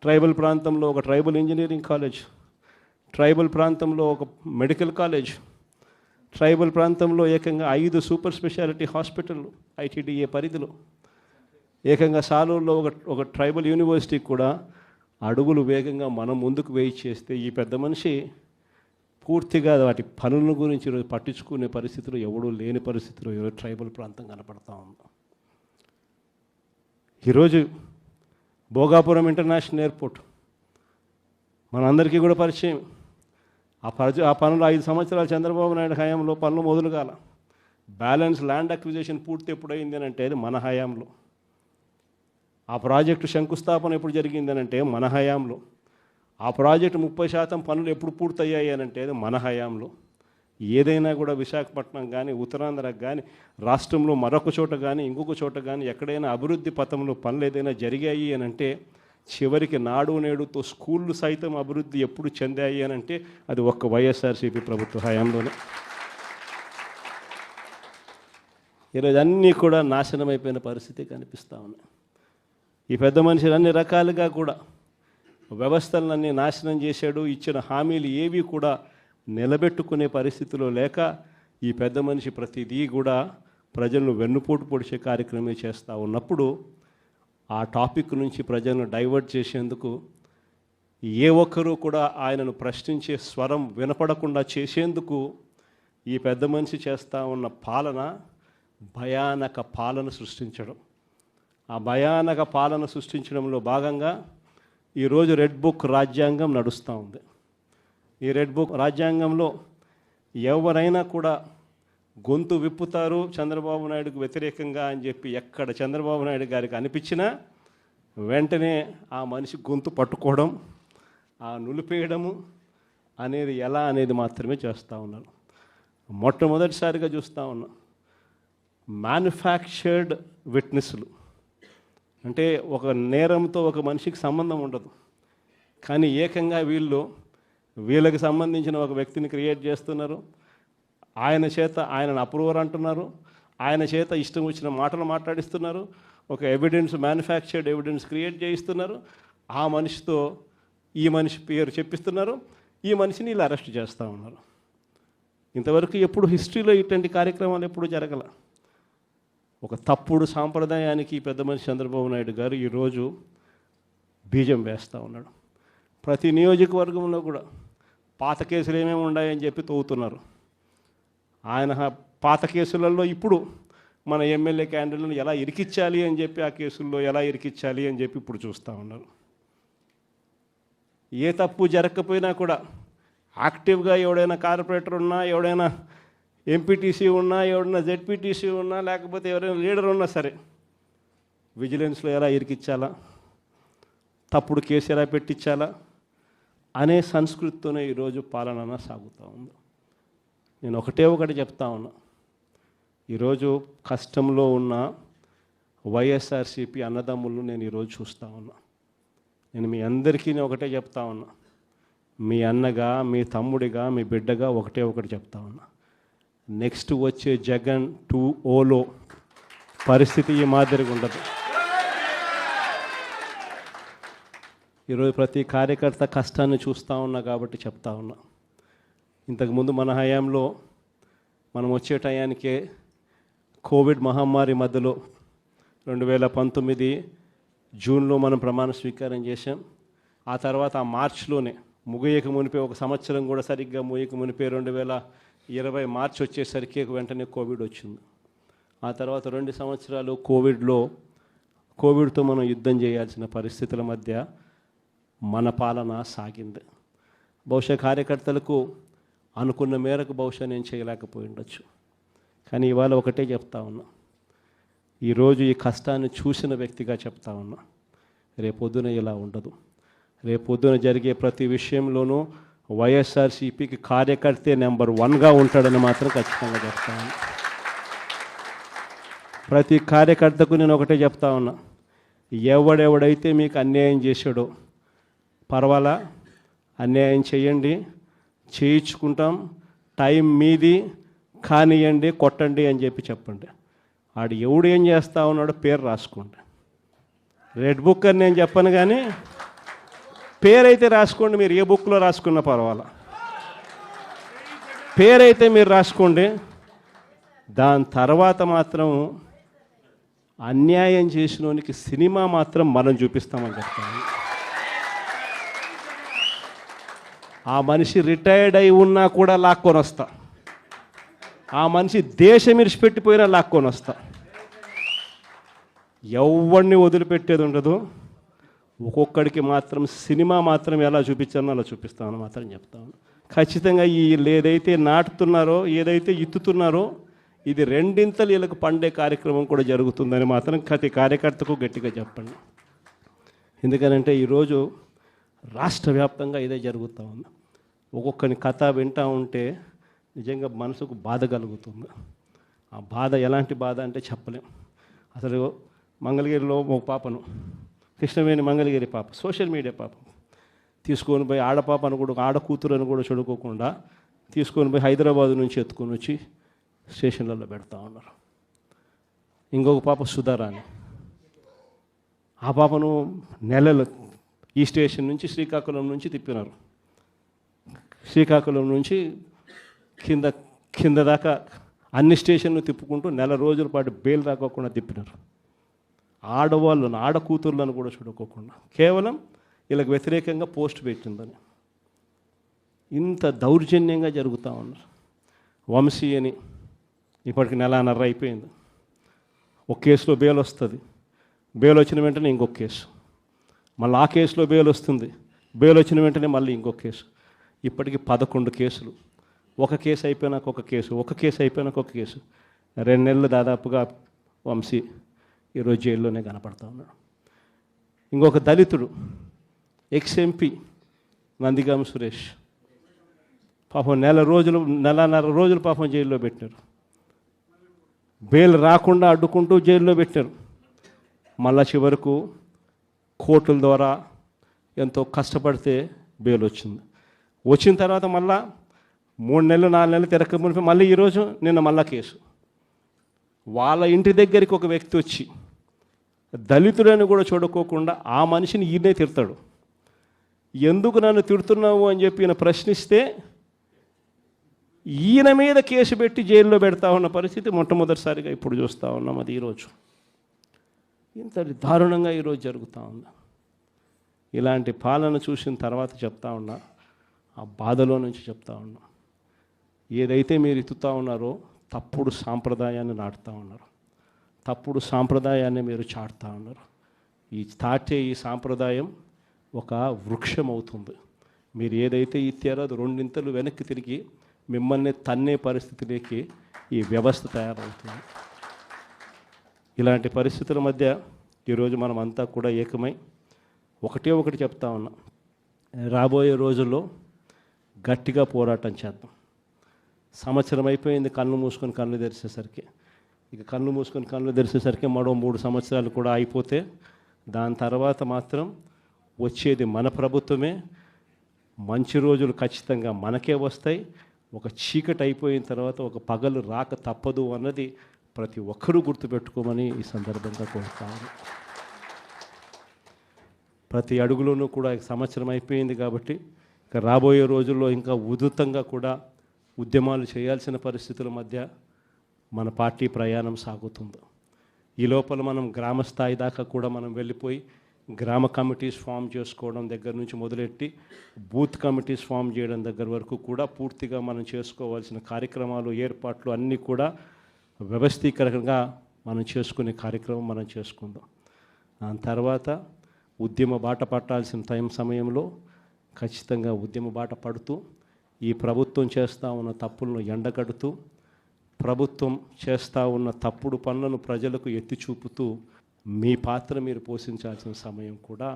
ట్రైబల్ ప్రాంతంలో ఒక ట్రైబల్ ఇంజనీరింగ్ కాలేజ్, ట్రైబల్ ప్రాంతంలో ఒక మెడికల్ కాలేజ్, ట్రైబల్ ప్రాంతంలో ఏకంగా 5 సూపర్ స్పెషాలిటీ హాస్పిటళ్ళు ఐటీడీఏ పరిధిలో, ఏకంగా సాలూరులో ఒక ట్రైబల్ యూనివర్సిటీ కూడా అడుగులు వేగంగా మనం ముందుకు వేయి చేస్తే ఈ పెద్ద మనిషి పూర్తిగా వాటి పనుల గురించి ఈరోజు పట్టించుకునే పరిస్థితులు ఎవడూ లేని పరిస్థితుల్లో ఈరోజు ట్రైబల్ ప్రాంతం కనపడతా ఉంది. ఈరోజు భోగాపురం ఇంటర్నేషనల్ ఎయిర్పోర్ట్ మనందరికీ కూడా పరిచయం. ఆ పనులు 5 సంవత్సరాలు చంద్రబాబు నాయుడు హయాంలో పనులు మొదలు కాల. బ్యాలెన్స్ ల్యాండ్ అక్విజిషన్ పూర్తి ఎప్పుడైంది అని అంటే అది మన హయాంలో. ఆ ప్రాజెక్టు శంకుస్థాపన ఎప్పుడు జరిగింది అని అంటే మన హయాంలో. ఆ ప్రాజెక్టు 30% పనులు ఎప్పుడు పూర్తయ్యాయి అని అంటే అది మన హయాంలో. ఏదైనా కూడా విశాఖపట్నం కానీ, ఉత్తరాంధ్రకు కానీ, రాష్ట్రంలో మరొక చోట కానీ, ఇంకొక చోట కానీ ఎక్కడైనా అభివృద్ధి పథంలో పనులు ఏదైనా జరిగాయి అని అంటే, చివరికి నాడు నేడుతో స్కూళ్ళు సైతం అభివృద్ధి ఎప్పుడు చెందాయి అని అంటే అది ఒక్క వైఎస్ఆర్సీపీ ప్రభుత్వ హయాంలోనే. ఈరోజు అన్నీ కూడా నాశనమైపోయిన పరిస్థితి కనిపిస్తూ ఉన్నాయి. ఈ పెద్ద మనుషులు అన్ని రకాలుగా కూడా వ్యవస్థలన్నీ నాశనం చేశాడు. ఇచ్చిన హామీలు ఏవి కూడా నిలబెట్టుకునే పరిస్థితిలో లేక ఈ పెద్ద మనిషి ప్రతిదీ కూడా ప్రజలను వెన్నుపోటు పొడిచే కార్యక్రమం చేస్తూ ఉన్నప్పుడు ఆ టాపిక్ నుంచి ప్రజలను డైవర్ట్ చేసేందుకు ఏ ఒక్కరూ కూడా ఆయనను ప్రశ్నించే స్వరం వినపడకుండా చేసేందుకు ఈ పెద్ద మనిషి చేస్తూ ఉన్న పాలన భయానక పాలన సృష్టించడం. ఆ భయానక పాలన సృష్టించడంలో భాగంగా ఈరోజు రెడ్ బుక్ రాజ్యాంగం నడుస్తూ ఉంది. ఈ రెడ్ బుక్ రాజ్యాంగంలో ఎవరైనా కూడా గొంతు విప్పుతారు చంద్రబాబు నాయుడుకు వ్యతిరేకంగా అని చెప్పి ఎక్కడ చంద్రబాబు నాయుడు గారికి అనిపించినా వెంటనే ఆ మనిషి గొంతు పట్టుకోవడం, ఆ నులిపేయడము అనేది ఎలా అనేది మాత్రమే చేస్తూ ఉన్నారు. మొట్టమొదటిసారిగా చూస్తూ ఉన్నాం మ్యానుఫ్యాక్చర్డ్ విట్నెస్లు. అంటే ఒక నేరంతో ఒక మనిషికి సంబంధం ఉండదు, కానీ ఏకంగా వీళ్ళకి సంబంధించిన ఒక వ్యక్తిని క్రియేట్ చేస్తున్నారు. ఆయనను అప్రూవర్ అంటున్నారు. ఆయన చేత ఇష్టం వచ్చిన మాటలు మాట్లాడిస్తున్నారు. ఒక మ్యానుఫ్యాక్చర్డ్ ఎవిడెన్స్ క్రియేట్ చేయిస్తున్నారు. ఆ మనిషితో ఈ మనిషి పేరు చెప్పిస్తున్నారు. ఈ మనిషిని ఇలా అరెస్ట్ చేస్తూ ఉన్నారు. ఇంతవరకు ఎప్పుడు హిస్టరీలో ఇటువంటి కార్యక్రమాలు ఎప్పుడు జరగల. ఒక తప్పుడు సాంప్రదాయానికి పెద్ద మనిషి చంద్రబాబు నాయుడు గారు ఈరోజు బీజం వేస్తూ ఉన్నాడు. ప్రతి నియోజకవర్గంలో కూడా పాత కేసులు ఏమేమి ఉన్నాయని చెప్పి తవ్వుతున్నారు. ఆయన పాత కేసులలో ఇప్పుడు మన ఎమ్మెల్యే క్యాండిడేట్లను ఎలా ఇరికించాలి అని చెప్పి, ఆ కేసుల్లో ఎలా ఇరికించాలి అని చెప్పి ఇప్పుడు చూస్తూ ఉన్నారు. ఏ తప్పు జరగకపోయినా కూడా యాక్టివ్గా ఎవడైనా కార్పొరేటర్ ఉన్నా, ఎవడైనా ఎంపీటీసీ ఉన్నా, ఎవడైనా జెడ్పీటీసీ ఉన్నా, లేకపోతే ఎవరైనా లీడర్ ఉన్నా సరే విజిలెన్స్లో ఎలా ఇరికించాలా, తప్పుడు కేసు ఎలా పెట్టించాలా అనే సంస్కృతితోనే ఈరోజు పాలన సాగుతూ ఉంది. నేను ఒకటి చెప్తా ఉన్నా. ఈరోజు కష్టంలో ఉన్న వైఎస్ఆర్సీపీ అన్నదమ్ములను నేను ఈరోజు చూస్తూ ఉన్నా. నేను మీ అందరికీ ఒకటే చెప్తా ఉన్నా. మీ అన్నగా, మీ తమ్ముడిగా, మీ బిడ్డగా ఒకటి చెప్తా ఉన్నా. నెక్స్ట్ వచ్చే జగన్ 2.0లో పరిస్థితి ఈ మాదిరిగా ఉండదు. ఈరోజు ప్రతి కార్యకర్త కష్టాన్ని చూస్తూ ఉన్నా కాబట్టి చెప్తా ఉన్నా. ఇంతకుముందు మన హయాంలో మనం వచ్చే టయానికే కోవిడ్ మహమ్మారి మధ్యలో 2019 జూన్లో మనం ప్రమాణ స్వీకారం చేశాం. ఆ తర్వాత ఆ మార్చిలోనే ముగియక మునిపే, ఒక సంవత్సరం కూడా సరిగ్గా ముగియక మునిపే 2020 మార్చి వచ్చేసరికి వెంటనే కోవిడ్ వచ్చింది. ఆ తర్వాత 2 సంవత్సరాలు కోవిడ్తో మనం యుద్ధం చేయాల్సిన పరిస్థితుల మధ్య మన పాలన సాగింది. బహుశా కార్యకర్తలకు అనుకున్న మేరకు బహుశా నేను చేయలేకపోయి ఉండొచ్చు. కానీ ఇవాళ ఒకటే చెప్తా ఉన్నా. ఈరోజు ఈ కష్టాన్ని చూసిన వ్యక్తిగా చెప్తా ఉన్నా. రేపొద్దున ఇలా ఉండదు. రేపొద్దున జరిగే ప్రతి విషయంలోనూ వైఎస్ఆర్సీపీకి కార్యకర్తే నెంబర్ 1గా ఉంటాడని మాత్రం ఖచ్చితంగా చెప్తా ఉన్నా. ప్రతి కార్యకర్తకు నేను ఒకటే చెప్తా ఉన్నా. ఎవడెవడైతే మీకు అన్యాయం చేశాడో పర్వాలా, అన్యాయం చేయండి, చేయించుకుంటాం, టైం మీది, కానియండి, కొట్టండి అని చెప్పండి. ఆడు ఎవడు ఏం చేస్తా ఉన్నాడో పేరు రాసుకోండి. రెడ్ బుక్ అని నేను చెప్పను, కానీ పేరైతే రాసుకోండి. మీరు ఏ బుక్లో రాసుకున్నా పర్వాలా, పేరైతే మీరు రాసుకోండి. దాని తర్వాత మాత్రం అన్యాయం చేసినోనికి సినిమా మాత్రం మనం చూపిస్తామని చెప్తాను. ఆ మనిషి రిటైర్డ్ అయి ఉన్నా కూడా లాక్కొని వస్తా. ఆ మనిషి దేశం ఇరిచిపెట్టిపోయినా లాక్కొని వస్తా. ఎవరిని వదిలిపెట్టేది ఉండదు. ఒక్కొక్కడికి మాత్రం సినిమా మాత్రం ఎలా చూపించానో అలా చూపిస్తామని మాత్రం చెప్తాను. ఖచ్చితంగా ఏదైతే నాటుతున్నారో, ఏదైతే ఇత్తుతున్నారో, ఇది రెండింతలు వీళ్ళకు పండే కార్యక్రమం కూడా జరుగుతుందని మాత్రం ప్రతి కార్యకర్తకు గట్టిగా చెప్పండి. ఎందుకనంటే ఈరోజు రాష్ట్ర వ్యాప్తంగా ఇదే జరుగుతూ ఉంది. ఒక్కొక్కని కథ వింటూ ఉంటే నిజంగా మనసుకు బాధ కలుగుతుంది. ఆ బాధ ఎలాంటి బాధ అంటే చెప్పలేం. అసలు మంగళగిరిలో ఒక పాపను, కృష్ణవేణి మంగళగిరి పాప, సోషల్ మీడియా పాప తీసుకొని పోయి, ఆడపాపను కూడా, ఆడకూతురని కూడా చూడుకోకుండా తీసుకొని పోయి హైదరాబాద్ నుంచి ఎత్తుకొని వచ్చి స్టేషన్లలో పెడతా ఉన్నారు. ఇంకొక పాప సుధారాణి, ఆ పాపను నెలలు ఈ స్టేషన్ నుంచి శ్రీకాకుళం నుంచి తిప్పినారు. శ్రీకాకుళం నుంచి కింద దాకా అన్ని స్టేషన్లు తిప్పుకుంటూ నెల రోజుల పాటు బెయిల్ రాకోకుండా తిప్పినారు. ఆడవాళ్ళను, ఆడకూతుర్లను కూడా చూడుకోకుండా, కేవలం వీళ్ళకి వ్యతిరేకంగా పోస్ట్ పెట్టిందని. ఇంత దౌర్జన్యంగా జరుగుతూ ఉన్నారు. వంశీ అని ఇప్పటికి 1.5 అయిపోయింది. ఒక కేసులో బెయిల్ వస్తుంది, బెయిల్ వచ్చిన వెంటనే ఇంకొక కేసు, మళ్ళీ ఆ కేసులో బెయిల్ వస్తుంది, బెయిల్ వచ్చిన వెంటనే మళ్ళీ ఇంకొక కేసు. ఇప్పటికి 11 కేసులు. ఒక కేసు అయిపోయినాక ఒక కేసు, ఒక కేసు అయిపోయినాక ఒక కేసు. 2 నెలలు దాదాపుగా వంశీ ఈరోజు జైల్లోనే కనపడతా ఉన్నాడు. ఇంకొక దళితుడు, ఎక్స్-ఎంపీ నందిగామ సురేష్, పాపం 1.5 రోజులు పాపం జైల్లో పెట్టారు. బెయిల్ రాకుండా అడ్డుకుంటూ జైల్లో పెట్టారు. మళ్ళా చివరకు కోర్టుల ద్వారా ఎంతో కష్టపడితే బెయిల్ వచ్చింది. వచ్చిన తర్వాత మళ్ళా 3 నెలలు 4 నెలలు తిరగక మళ్ళీ ఈరోజు నిన్న మళ్ళా కేసు. వాళ్ళ ఇంటి దగ్గరికి ఒక వ్యక్తి వచ్చి దళితుడని కూడా చూడుకోకుండా ఆ మనిషిని ఈయనే తిడతాడు. ఎందుకు నన్ను తిడుతున్నావు అని చెప్పి ఈయన ప్రశ్నిస్తే ఈయన మీద కేసు పెట్టి జైల్లో పెడతా ఉన్న పరిస్థితి మొట్టమొదటిసారిగా ఇప్పుడు చూస్తూ ఉన్నాం. అది ఈరోజు ఇంత దారుణంగా ఈరోజు జరుగుతూ ఉంది. ఇలాంటి పాలన చూసిన తర్వాత చెప్తా ఉన్నా, ఆ బాధలో నుంచి చెప్తా ఉన్నా, ఏదైతే మీరు ఎత్తుతూ ఉన్నారో తప్పుడు సాంప్రదాయాన్ని నాటుతూ ఉన్నారు, తప్పుడు సాంప్రదాయాన్ని మీరు చాటుతూ ఉన్నారు. ఈ సాంప్రదాయం ఒక వృక్షం అవుతుంది. మీరు ఏదైతే ఇచ్చారో అది 2 ఇంతలు వెనక్కి తిరిగి మిమ్మల్ని తన్నే పరిస్థితిలోకి ఈ వ్యవస్థ తయారవుతుంది. ఇలాంటి పరిస్థితుల మధ్య ఈరోజు మనం అంతా కూడా ఏకమై ఒకటి చెప్తా ఉన్నాం. రాబోయే రోజుల్లో గట్టిగా పోరాటం చేద్దాం. సంవత్సరం అయిపోయింది కళ్ళు మూసుకొని కళ్ళు తెరిచేసరికి. ఇక కళ్ళు మూసుకొని కళ్ళు తెరిచేసరికి మరో 3 సంవత్సరాలు కూడా అయిపోతే దాని తర్వాత మాత్రం వచ్చేది మన ప్రభుత్వమే. మంచి రోజులు ఖచ్చితంగా మనకే వస్తాయి. ఒక చీకటి అయిపోయిన తర్వాత ఒక పగలు రాక తప్పదు అన్నది ప్రతి ఒక్కరూ గుర్తుపెట్టుకోమని ఈ సందర్భంగా కోరుతాను. ప్రతి అడుగులోనూ కూడా సంవత్సరం అయిపోయింది కాబట్టి ఇక రాబోయే రోజుల్లో ఇంకా ఉధృతంగా కూడా ఉద్యమాలు చేయాల్సిన పరిస్థితుల మధ్య మన పార్టీ ప్రయాణం సాగుతుంది. ఈ లోపల మనం గ్రామ స్థాయి దాకా కూడా మనం వెళ్ళిపోయి గ్రామ కమిటీస్ ఫామ్ చేసుకోవడం దగ్గర నుంచి మొదలెట్టి బూత్ కమిటీస్ ఫామ్ చేయడం దగ్గర వరకు కూడా పూర్తిగా మనం చేసుకోవాల్సిన కార్యక్రమాలు ఏర్పాట్లు అన్నీ కూడా వ్యవస్థీకరణగా మనం చేసుకునే కార్యక్రమం మనం చేసుకుందాం. దాని తర్వాత ఉద్యమ బాట పట్టాల్సిన సమయంలో ఖచ్చితంగా ఉద్యమ బాట పడుతూ ఈ ప్రభుత్వం చేస్తూ ఉన్న తప్పులను ఎండగడుతూ ప్రభుత్వం చేస్తూ ఉన్న తప్పుడు పనులను ప్రజలకు ఎత్తి చూపుతూ మీ పాత్ర మీరు పోషించాల్సిన సమయం కూడా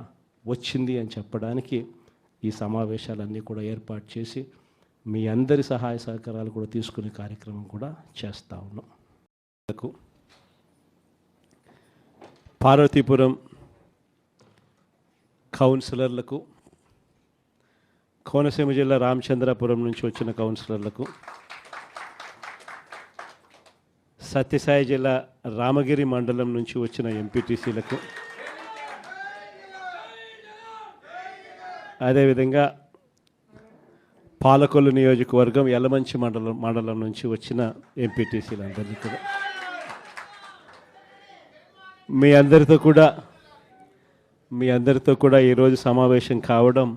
వచ్చింది అని చెప్పడానికి ఈ సమావేశాలన్నీ కూడా ఏర్పాటు చేసి మీ అందరి సహాయ సహకారాలు కూడా తీసుకునే కార్యక్రమం కూడా చేస్తూ ఉన్నాం. పార్వతీపురం కౌన్సిలర్లకు, కోనసీమ జిల్లా రామచంద్రాపురం నుంచి వచ్చిన కౌన్సిలర్లకు, సత్యసాయి జిల్లా రామగిరి మండలం నుంచి వచ్చిన ఎంపీటీసీలకు, అదేవిధంగా పాలకొల్లు నియోజకవర్గం యలమంచి మండలం నుంచి వచ్చిన ఎంపీటీసీలందరినీ కూడా మీ అందరితో కూడా ఈరోజు సమావేశం కావడం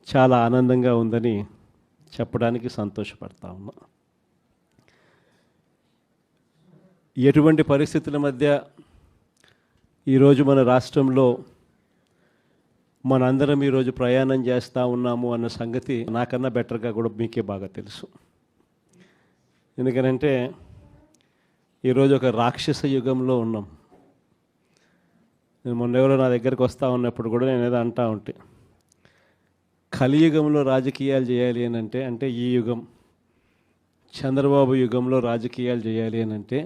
చాలా ఆనందంగా ఉందని చెప్పడానికి సంతోషపడతా ఉన్నా. ఎటువంటి పరిస్థితుల మధ్య ఈరోజు మన రాష్ట్రంలో మనందరం ఈరోజు ప్రయాణం చేస్తూ ఉన్నాము అన్న సంగతి నాకన్నా బెటర్గా కూడా మీకే బాగా తెలుసు. ఎందుకనంటే ఈరోజు ఒక రాక్షస యుగంలో ఉన్నాం. నేను మొన్న ఎవరో నా దగ్గరికి వస్తూ ఉన్నప్పుడు కూడా నేను ఏదో అంటూ ఉంటే, కలియుగంలో రాజకీయాలు చేయాలి అని అంటే ఈ యుగం చంద్రబాబు యుగంలో రాజకీయాలు చేయాలి అని అంటే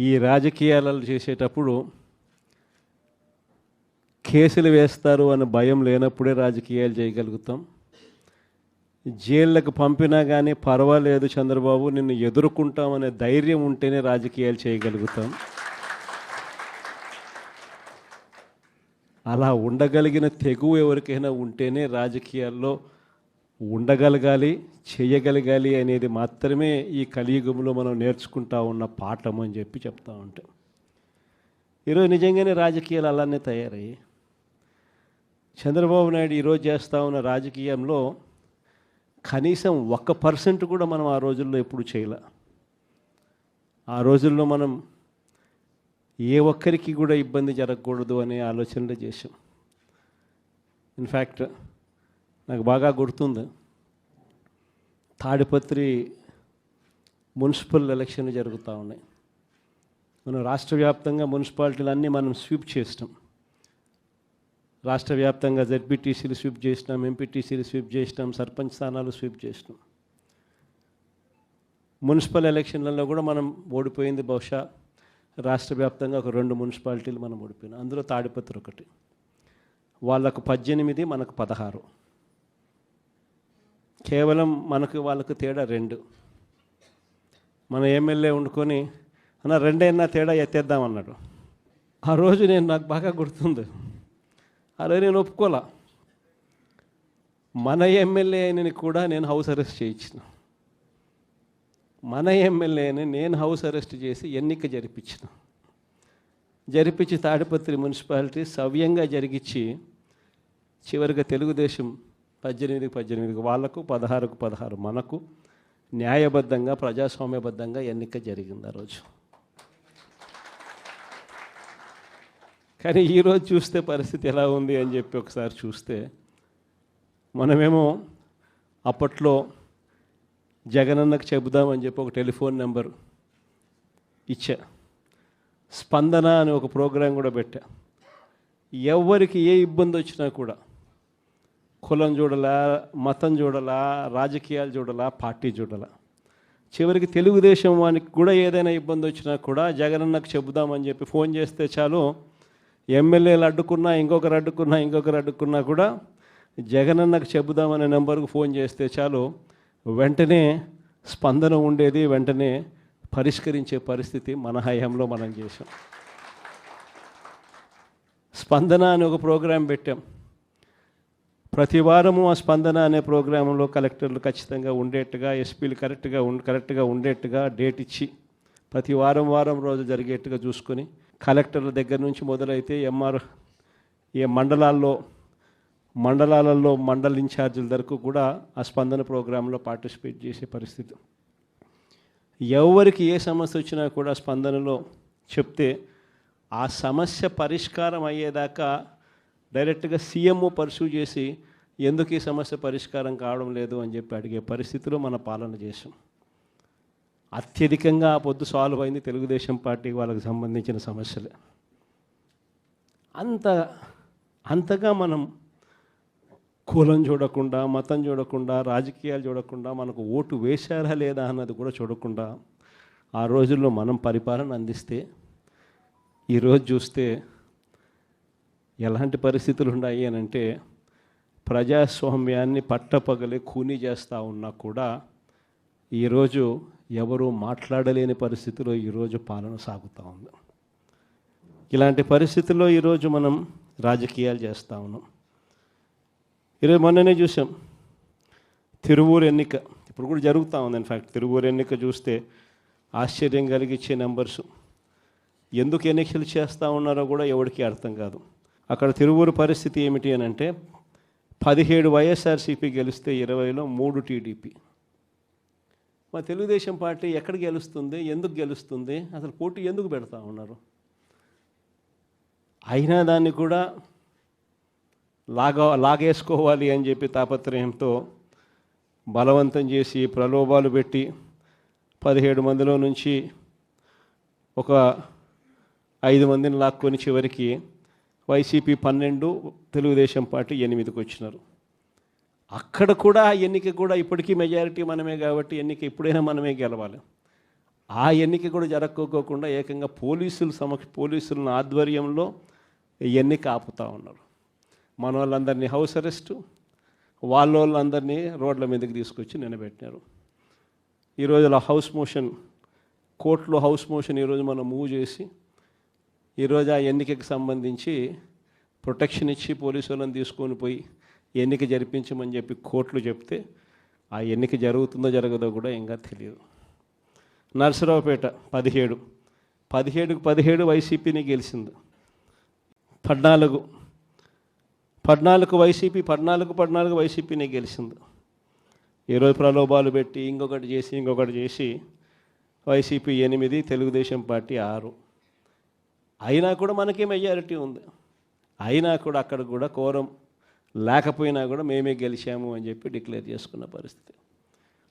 ఈ రాజకీయాలు చేసేటప్పుడు కేసులు వేస్తారు అన్న భయం లేనప్పుడే రాజకీయాలు చేయగలుగుతాం. జైళ్ళకు పంపినా కానీ పర్వాలేదు చంద్రబాబు నిన్ను ఎదుర్కొంటామనే ధైర్యం ఉంటేనే రాజకీయాలు చేయగలుగుతాం. అలా ఉండగలిగిన తెగువ ఎవరికైనా ఉంటేనే రాజకీయాల్లో ఉండగలగాలి, చేయగలగాలి అనేది మాత్రమే ఈ కలియుగంలో మనం నేర్చుకుంటా ఉన్న పాఠం అని చెప్పి చెప్తా ఉంటాం. ఈరోజు నిజంగానే రాజకీయాలు అలానే తయారయ్యి చంద్రబాబు నాయుడు ఈరోజు చేస్తూ ఉన్న రాజకీయంలో కనీసం 1% కూడా మనం ఆ రోజుల్లో ఎప్పుడు చేయలే. ఆ రోజుల్లో మనం ఏ ఒక్కరికి కూడా ఇబ్బంది జరగకూడదు అనే ఆలోచనలు చేసాం. ఇన్ఫ్యాక్ట్ నాకు బాగా గుర్తుంది, తాడిపత్రి మున్సిపల్ ఎలక్షన్లు జరుగుతూ ఉన్నాయి. మనం రాష్ట్ర వ్యాప్తంగా మున్సిపాలిటీలన్నీ మనం స్వీప్ చేసినాం. రాష్ట్ర వ్యాప్తంగా జెడ్పీటీసీలు స్వీప్ చేసినాం, ఎంపీటీసీలు స్వీప్ చేసినాం, సర్పంచ్ స్థానాలు స్వీప్ చేసినాం. మున్సిపల్ ఎలక్షన్లలో కూడా మనం ఓడిపోయింది బహుశా రాష్ట్ర వ్యాప్తంగా ఒక 2 మున్సిపాలిటీలు మనం ఓడిపోయినాం. అందులో తాడిపత్రి ఒకటి. వాళ్ళకు 18, మనకు 16. కేవలం వాళ్ళకు తేడా 2. మన ఎమ్మెల్యే వండుకొని అన్న 2 అయినా తేడా ఎత్తేద్దామన్నాడు. ఆ రోజు నాకు బాగా గుర్తుంది. ఆ రోజు నేను ఒప్పుకోలా. మన ఎమ్మెల్యే అయినని కూడా నేను హౌస్ అరెస్ట్ చేయించిన. మన ఎమ్మెల్యేని నేను హౌస్ అరెస్ట్ చేసి ఎన్నిక జరిపించి తాడిపత్రి మున్సిపాలిటీ సవ్యంగా జరిగించి చివరిగా తెలుగుదేశం 18 వాళ్ళకు 16 మనకు న్యాయబద్ధంగా ప్రజాస్వామ్యబద్ధంగా ఎన్నిక జరిగింది ఆ రోజు. కానీ ఈరోజు చూస్తే పరిస్థితి ఎలా ఉంది అని చెప్పి ఒకసారి చూస్తే మనమేమో అప్పట్లో జగనన్నకు చెబుదామని చెప్పి ఒక టెలిఫోన్ నెంబర్ ఇచ్చా. స్పందన అని ఒక ప్రోగ్రాం కూడా పెట్టా. ఎవరికి ఏ ఇబ్బంది వచ్చినా కూడా కులం చూడలా, మతం చూడలా, రాజకీయాలు చూడలా, పార్టీ చూడలా, చివరికి తెలుగుదేశం వానికి కూడా ఏదైనా ఇబ్బంది వచ్చినా కూడా జగనన్నకు చెబుదామని చెప్పి ఫోన్ చేస్తే చాలు, ఎమ్మెల్యేలు అడ్డుకున్నా ఇంకొకరు అడ్డుకున్నా కూడా జగనన్నకు చెబుదామనే నెంబర్కు ఫోన్ చేస్తే చాలు వెంటనే స్పందన ఉండేది, వెంటనే పరిష్కరించే పరిస్థితి మన హయాంలో మనం చేసాం. స్పందన అని ఒక ప్రోగ్రాం పెట్టాం. ప్రతి వారము ఆ స్పందన అనే ప్రోగ్రాంలో కలెక్టర్లు ఖచ్చితంగా ఉండేట్టుగా, ఎస్పీలు కరెక్ట్గా ఉండేట్టుగా డేట్ ఇచ్చి ప్రతి వారం రోజు జరిగేట్టుగా చూసుకొని, కలెక్టర్ల దగ్గర నుంచి మొదలైతే ఏ మండలాలలో మండల ఇన్ఛార్జీల వరకు కూడా ఆ స్పందన ప్రోగ్రాంలో పార్టిసిపేట్ చేసే పరిస్థితి. ఎవరికి ఏ సమస్య వచ్చినా కూడా స్పందనలో చెప్తే ఆ సమస్య పరిష్కారం అయ్యేదాకా డైరెక్ట్గా సీఎంఓ పర్సూ చేసి ఎందుకు ఈ సమస్య పరిష్కారం కావడం లేదు అని చెప్పి అడిగే పరిస్థితిలో మన పాలన చేసాం. అత్యధికంగా ఆ పొద్దు సాల్వ్ అయింది తెలుగుదేశం పార్టీకి వాళ్ళకి సంబంధించిన సమస్యలే. అంతగా మనం కులం చూడకుండా, మతం చూడకుండా, రాజకీయాలు చూడకుండా, మనకు ఓటు వేశారా లేదా అన్నది కూడా చూడకుండా ఆ రోజుల్లో మనం పరిపాలన అందిస్తే ఈరోజు చూస్తే ఎలాంటి పరిస్థితులు ఉన్నాయి అని అంటే, ప్రజాస్వామ్యాన్ని పట్టపగలే ఖూనీ చేస్తూ ఉన్నా కూడా ఈరోజు ఎవరు మాట్లాడలేని పరిస్థితిలో ఈరోజు పాలన సాగుతూ ఉంది. ఇలాంటి పరిస్థితుల్లో ఈరోజు మనం రాజకీయాలు చేస్తూ ఉన్నాం. ఈరోజు మొన్ననే చూసాం తిరువూరు ఎన్నిక, ఇప్పుడు కూడా జరుగుతూ ఉంది. ఇన్ఫ్యాక్ట్ తిరువూరు ఎన్నిక చూస్తే ఆశ్చర్యం కలిగించే నెంబర్స్. ఎందుకు ఎన్నికలు చేస్తూ ఉన్నారో కూడా ఎవరికి అర్థం కాదు. అక్కడ తిరువూరు పరిస్థితి ఏమిటి అని అంటే, 17 వైఎస్ఆర్సీపీ గెలిస్తే 20లో 3 టీడీపీ. మా తెలుగుదేశం పార్టీ ఎక్కడ గెలుస్తుంది, ఎందుకు గెలుస్తుంది, అసలు పోటీ ఎందుకు పెడతా ఉన్నారు? అయినా దాన్ని కూడా లాగేసుకోవాలి అని చెప్పి తాపత్రయంతో బలవంతం చేసి ప్రలోభాలు పెట్టి 17 మందిలో నుంచి ఒక 5 మందిని లాక్కొని చివరికి వైసీపీ 12, తెలుగుదేశం పార్టీ 8కి వచ్చినారు. అక్కడ కూడా ఎన్నిక కూడా ఇప్పటికీ మెజారిటీ మనమే కాబట్టి ఎన్నిక ఎప్పుడైనా మనమే గెలవాలి. ఆ ఎన్నిక కూడా జరగకోకుండా ఏకంగా పోలీసుల ఆధ్వర్యంలో ఎన్నిక ఆపుతూ ఉన్నారు. మన వాళ్ళందరినీ హౌస్ అరెస్టు, వాళ్ళందరినీ రోడ్ల మీదకి తీసుకొచ్చి నిలబెట్టినారు. ఈరోజు హౌస్ మోషన్, కోర్టులో హౌస్ మోషన్ ఈరోజు మనం మూవ్ చేసి ఈరోజు ఆ ఎన్నికకి సంబంధించి ప్రొటెక్షన్ ఇచ్చి పోలీసు వాళ్ళని తీసుకొని పోయి ఎన్నిక జరిపించమని చెప్పి కోర్టులు చెప్తే ఆ ఎన్నిక జరుగుతుందో జరగదో కూడా ఇంకా తెలియదు. నర్సరావుపేట 17 వైసీపీని గెలిచింది. 14 వైసీపీ, 14 వైసీపీని గెలిచింది. ఈరోజు ప్రలోభాలు పెట్టి ఇంకొకటి చేసి వైసీపీ 8, తెలుగుదేశం పార్టీ 6. అయినా కూడా మనకే మెజారిటీ ఉంది. అయినా కూడా అక్కడ కూడా కోరం లేకపోయినా కూడా మేమే గెలిచాము అని చెప్పి డిక్లేర్ చేసుకున్న పరిస్థితి.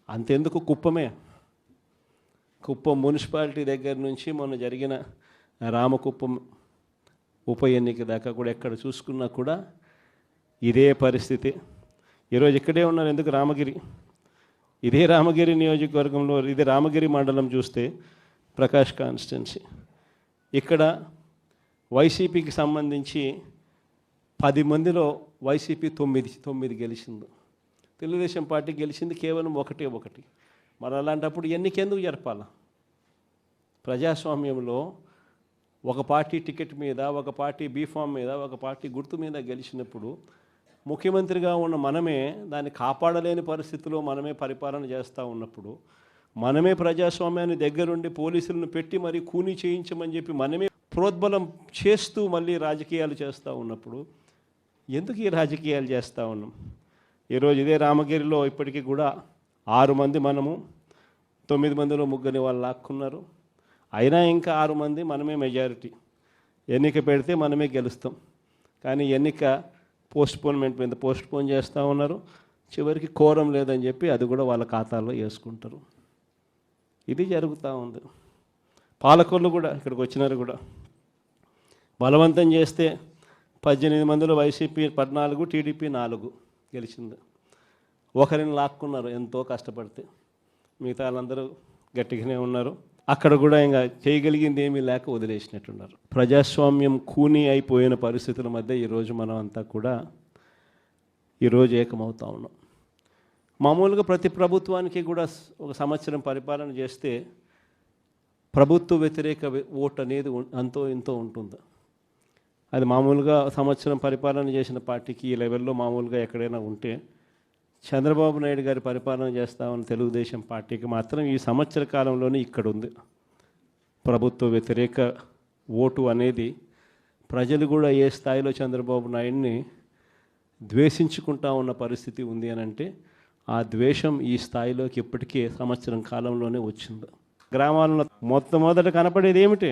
అంతెందుకు కుప్పం మున్సిపాలిటీ దగ్గర నుంచి మొన్న జరిగిన రామకుప్పం ఉప ఎన్నిక దాకా కూడా ఎక్కడ చూసుకున్నా కూడా ఇదే పరిస్థితి. ఈరోజు ఇక్కడే ఉన్నారు. ఎందుకు ఇదే రామగిరి నియోజకవర్గంలో, ఇదే రామగిరి మండలం చూస్తే ప్రకాష్ కాన్స్టిట్యున్సీ ఇక్కడ వైసీపీకి సంబంధించి 10 మందిలో వైసీపీ 9 గెలిచింది. తెలుగుదేశం పార్టీ గెలిచింది కేవలం ఒకటి. మరి అలాంటప్పుడు ఎన్నికెందుకు జరపాలా? ప్రజాస్వామ్యంలో ఒక పార్టీ టికెట్ మీద, ఒక పార్టీ బీఫామ్ మీద, ఒక పార్టీ గుర్తు మీద గెలిచినప్పుడు ముఖ్యమంత్రిగా ఉన్న మనమే దాన్ని కాపాడలేని పరిస్థితిలో మనమే పరిపాలన చేస్తూ ఉన్నప్పుడు, మనమే ప్రజాస్వామ్యాన్ని దగ్గరుండి పోలీసులను పెట్టి మరి కూనీ చేయించమని చెప్పి మనమే ప్రోద్బలం చేస్తూ మళ్ళీ రాజకీయాలు చేస్తూ ఉన్నప్పుడు ఎందుకు ఈ రాజకీయాలు చేస్తూ ఉన్నాం? ఈరోజు ఇదే రామగిరిలో ఇప్పటికీ కూడా 6 మంది మనము, 9 మందిలో 3 వాళ్ళు లాక్కున్నారు. అయినా ఇంకా 6 మంది మనమే మెజారిటీ. ఎన్నిక పెడితే మనమే గెలుస్తాం. కానీ ఎన్నిక పోస్ట్పోన్ చేస్తూ ఉన్నారు. చివరికి కోరం లేదని చెప్పి అది కూడా వాళ్ళ ఖాతాలో వేసుకుంటారు. ఇది జరుగుతూ ఉంది. పాలకులు కూడా ఇక్కడికి వచ్చినారు కూడా బలవంతం చేస్తే 18 మందిలో వైసీపీ 14, టీడీపీ 4 గెలిచింది. ఒకరిని లాక్కున్నారు ఎంతో కష్టపడితే. మిగతా వాళ్ళందరూ గట్టిగానే ఉన్నారు. అక్కడ కూడా ఇంకా చేయగలిగింది ఏమీ లేక వదిలేసినట్టున్నారు. ప్రజాస్వామ్యం కూనీ అయిపోయిన పరిస్థితుల మధ్య ఈరోజు మనం అంతా కూడా ఈరోజు ఏకమవుతా ఉన్నాం. మామూలుగా ప్రతి ప్రభుత్వానికి కూడా ఒక సంవత్సరం పరిపాలన చేస్తే ప్రభుత్వ వ్యతిరేక ఓటు అనేది అంతో ఇంతో ఉంటుంది. అది మామూలుగా సంవత్సరం పరిపాలన చేసిన పార్టీకి ఈ లెవెల్లో మామూలుగా ఎక్కడైనా ఉంటే, చంద్రబాబు నాయుడు గారి పరిపాలన చేస్తామని తెలుగుదేశం పార్టీకి మాత్రం ఈ సంవత్సర కాలంలోనే ఇక్కడ ఉంది. ప్రభుత్వ వ్యతిరేక ఓటు అనేది ప్రజలు కూడా ఏ స్థాయిలో చంద్రబాబు నాయుడిని ద్వేషించుకుంటా ఉన్న పరిస్థితి ఉంది అని అంటే, ఆ ద్వేషం ఈ స్థాయిలోకి ఇప్పటికే సంవత్సరం కాలంలోనే వచ్చింది. గ్రామాల్లో మొట్టమొదట కనపడేది ఏమిటి?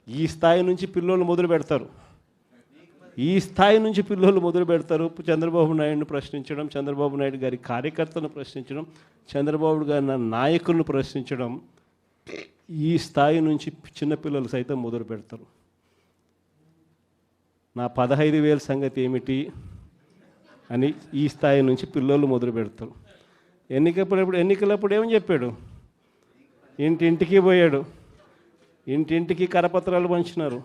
ఈ స్థాయి నుంచి పిల్లలు మొదలు పెడతారు. చంద్రబాబు నాయుడిని ప్రశ్నించడం, చంద్రబాబు నాయుడు గారి కార్యకర్తలను ప్రశ్నించడం, చంద్రబాబు గారి నాయకులను ప్రశ్నించడం, ఈ స్థాయి నుంచి చిన్నపిల్లలు సైతం మొదలు పెడతారు. నా 15,000 సంగతి ఏమిటి అని ఈ స్థాయి నుంచి పిల్లలు మొదలు పెడతారు. ఎన్నికలప్పుడు ఏమని చెప్పాడు? ఇంటింటికి పోయాడు, ఇంటింటికి కరపత్రాలు పంచినారు,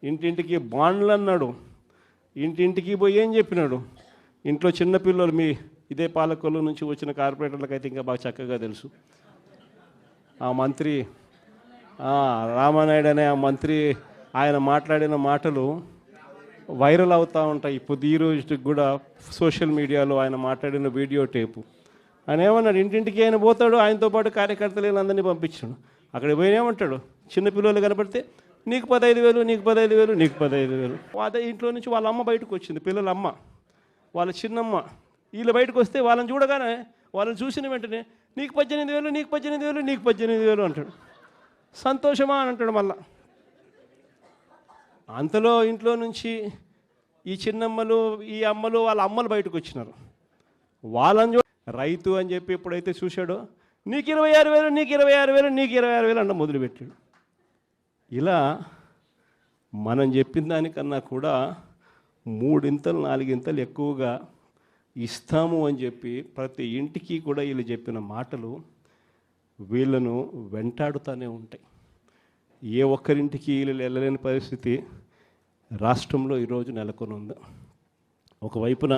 ఇంటింటికి బాండ్లు అన్నాడు. ఇంటింటికి పోయి ఏం చెప్పినాడు? ఇంట్లో చిన్నపిల్లలు, మీ ఇదే పాలకొల్లు నుంచి వచ్చిన కార్పొరేటర్లకు అయితే ఇంకా బాగా చక్కగా తెలుసు. ఆ మంత్రి రామానాయుడు అనే ఆ మంత్రి ఆయన మాట్లాడిన మాటలు వైరల్ అవుతూ ఉంటాయి. ఇప్పుడు ఈ రోజుకి కూడా సోషల్ మీడియాలో ఆయన మాట్లాడిన వీడియో టేపు. ఆయన ఏమన్నాడు? ఇంటింటికి ఆయన పోతాడు, ఆయనతో పాటు కార్యకర్తలు అందరినీ పంపించాడు. అక్కడ పోయినేమంటాడు? చిన్నపిల్లలు కనపడితే నీకు 15,000, నీకు 15,000, నీకు 15,000. అదే ఇంట్లో నుంచి వాళ్ళ అమ్మ బయటకు వచ్చింది, పిల్లల అమ్మ, వాళ్ళ చిన్నమ్మ. వీళ్ళు బయటకు వస్తే వాళ్ళని చూడగానే, వాళ్ళని చూసిన వెంటనే నీకు 18,000, నీకు 18,000, నీకు 18,000 అంటాడు. సంతోషమా అని అంటాడు. మళ్ళా అంతలో ఇంట్లో నుంచి ఈ చిన్నమ్మలు, ఈ అమ్మలు, వాళ్ళ అమ్మలు బయటకు వచ్చినారు. వాళ్ళని రైతు అని చెప్పి ఎప్పుడైతే చూశాడో నీకు 26,000, నీకు 26,000, నీకు 26,000 అన్న మొదలుపెట్టాడు. ఇలా మనం చెప్పిన దానికన్నా కూడా 3 4 ఎక్కువగా ఇస్తాము అని చెప్పి ప్రతి ఇంటికి కూడా వీళ్ళు చెప్పిన మాటలు వీళ్ళను వెంటాడుతూనే ఉంటాయి. ఏ ఒక్కరింటికి వీళ్ళు వెళ్ళలేని పరిస్థితి రాష్ట్రంలో ఈరోజు నెలకొని ఉంది. ఒకవైపున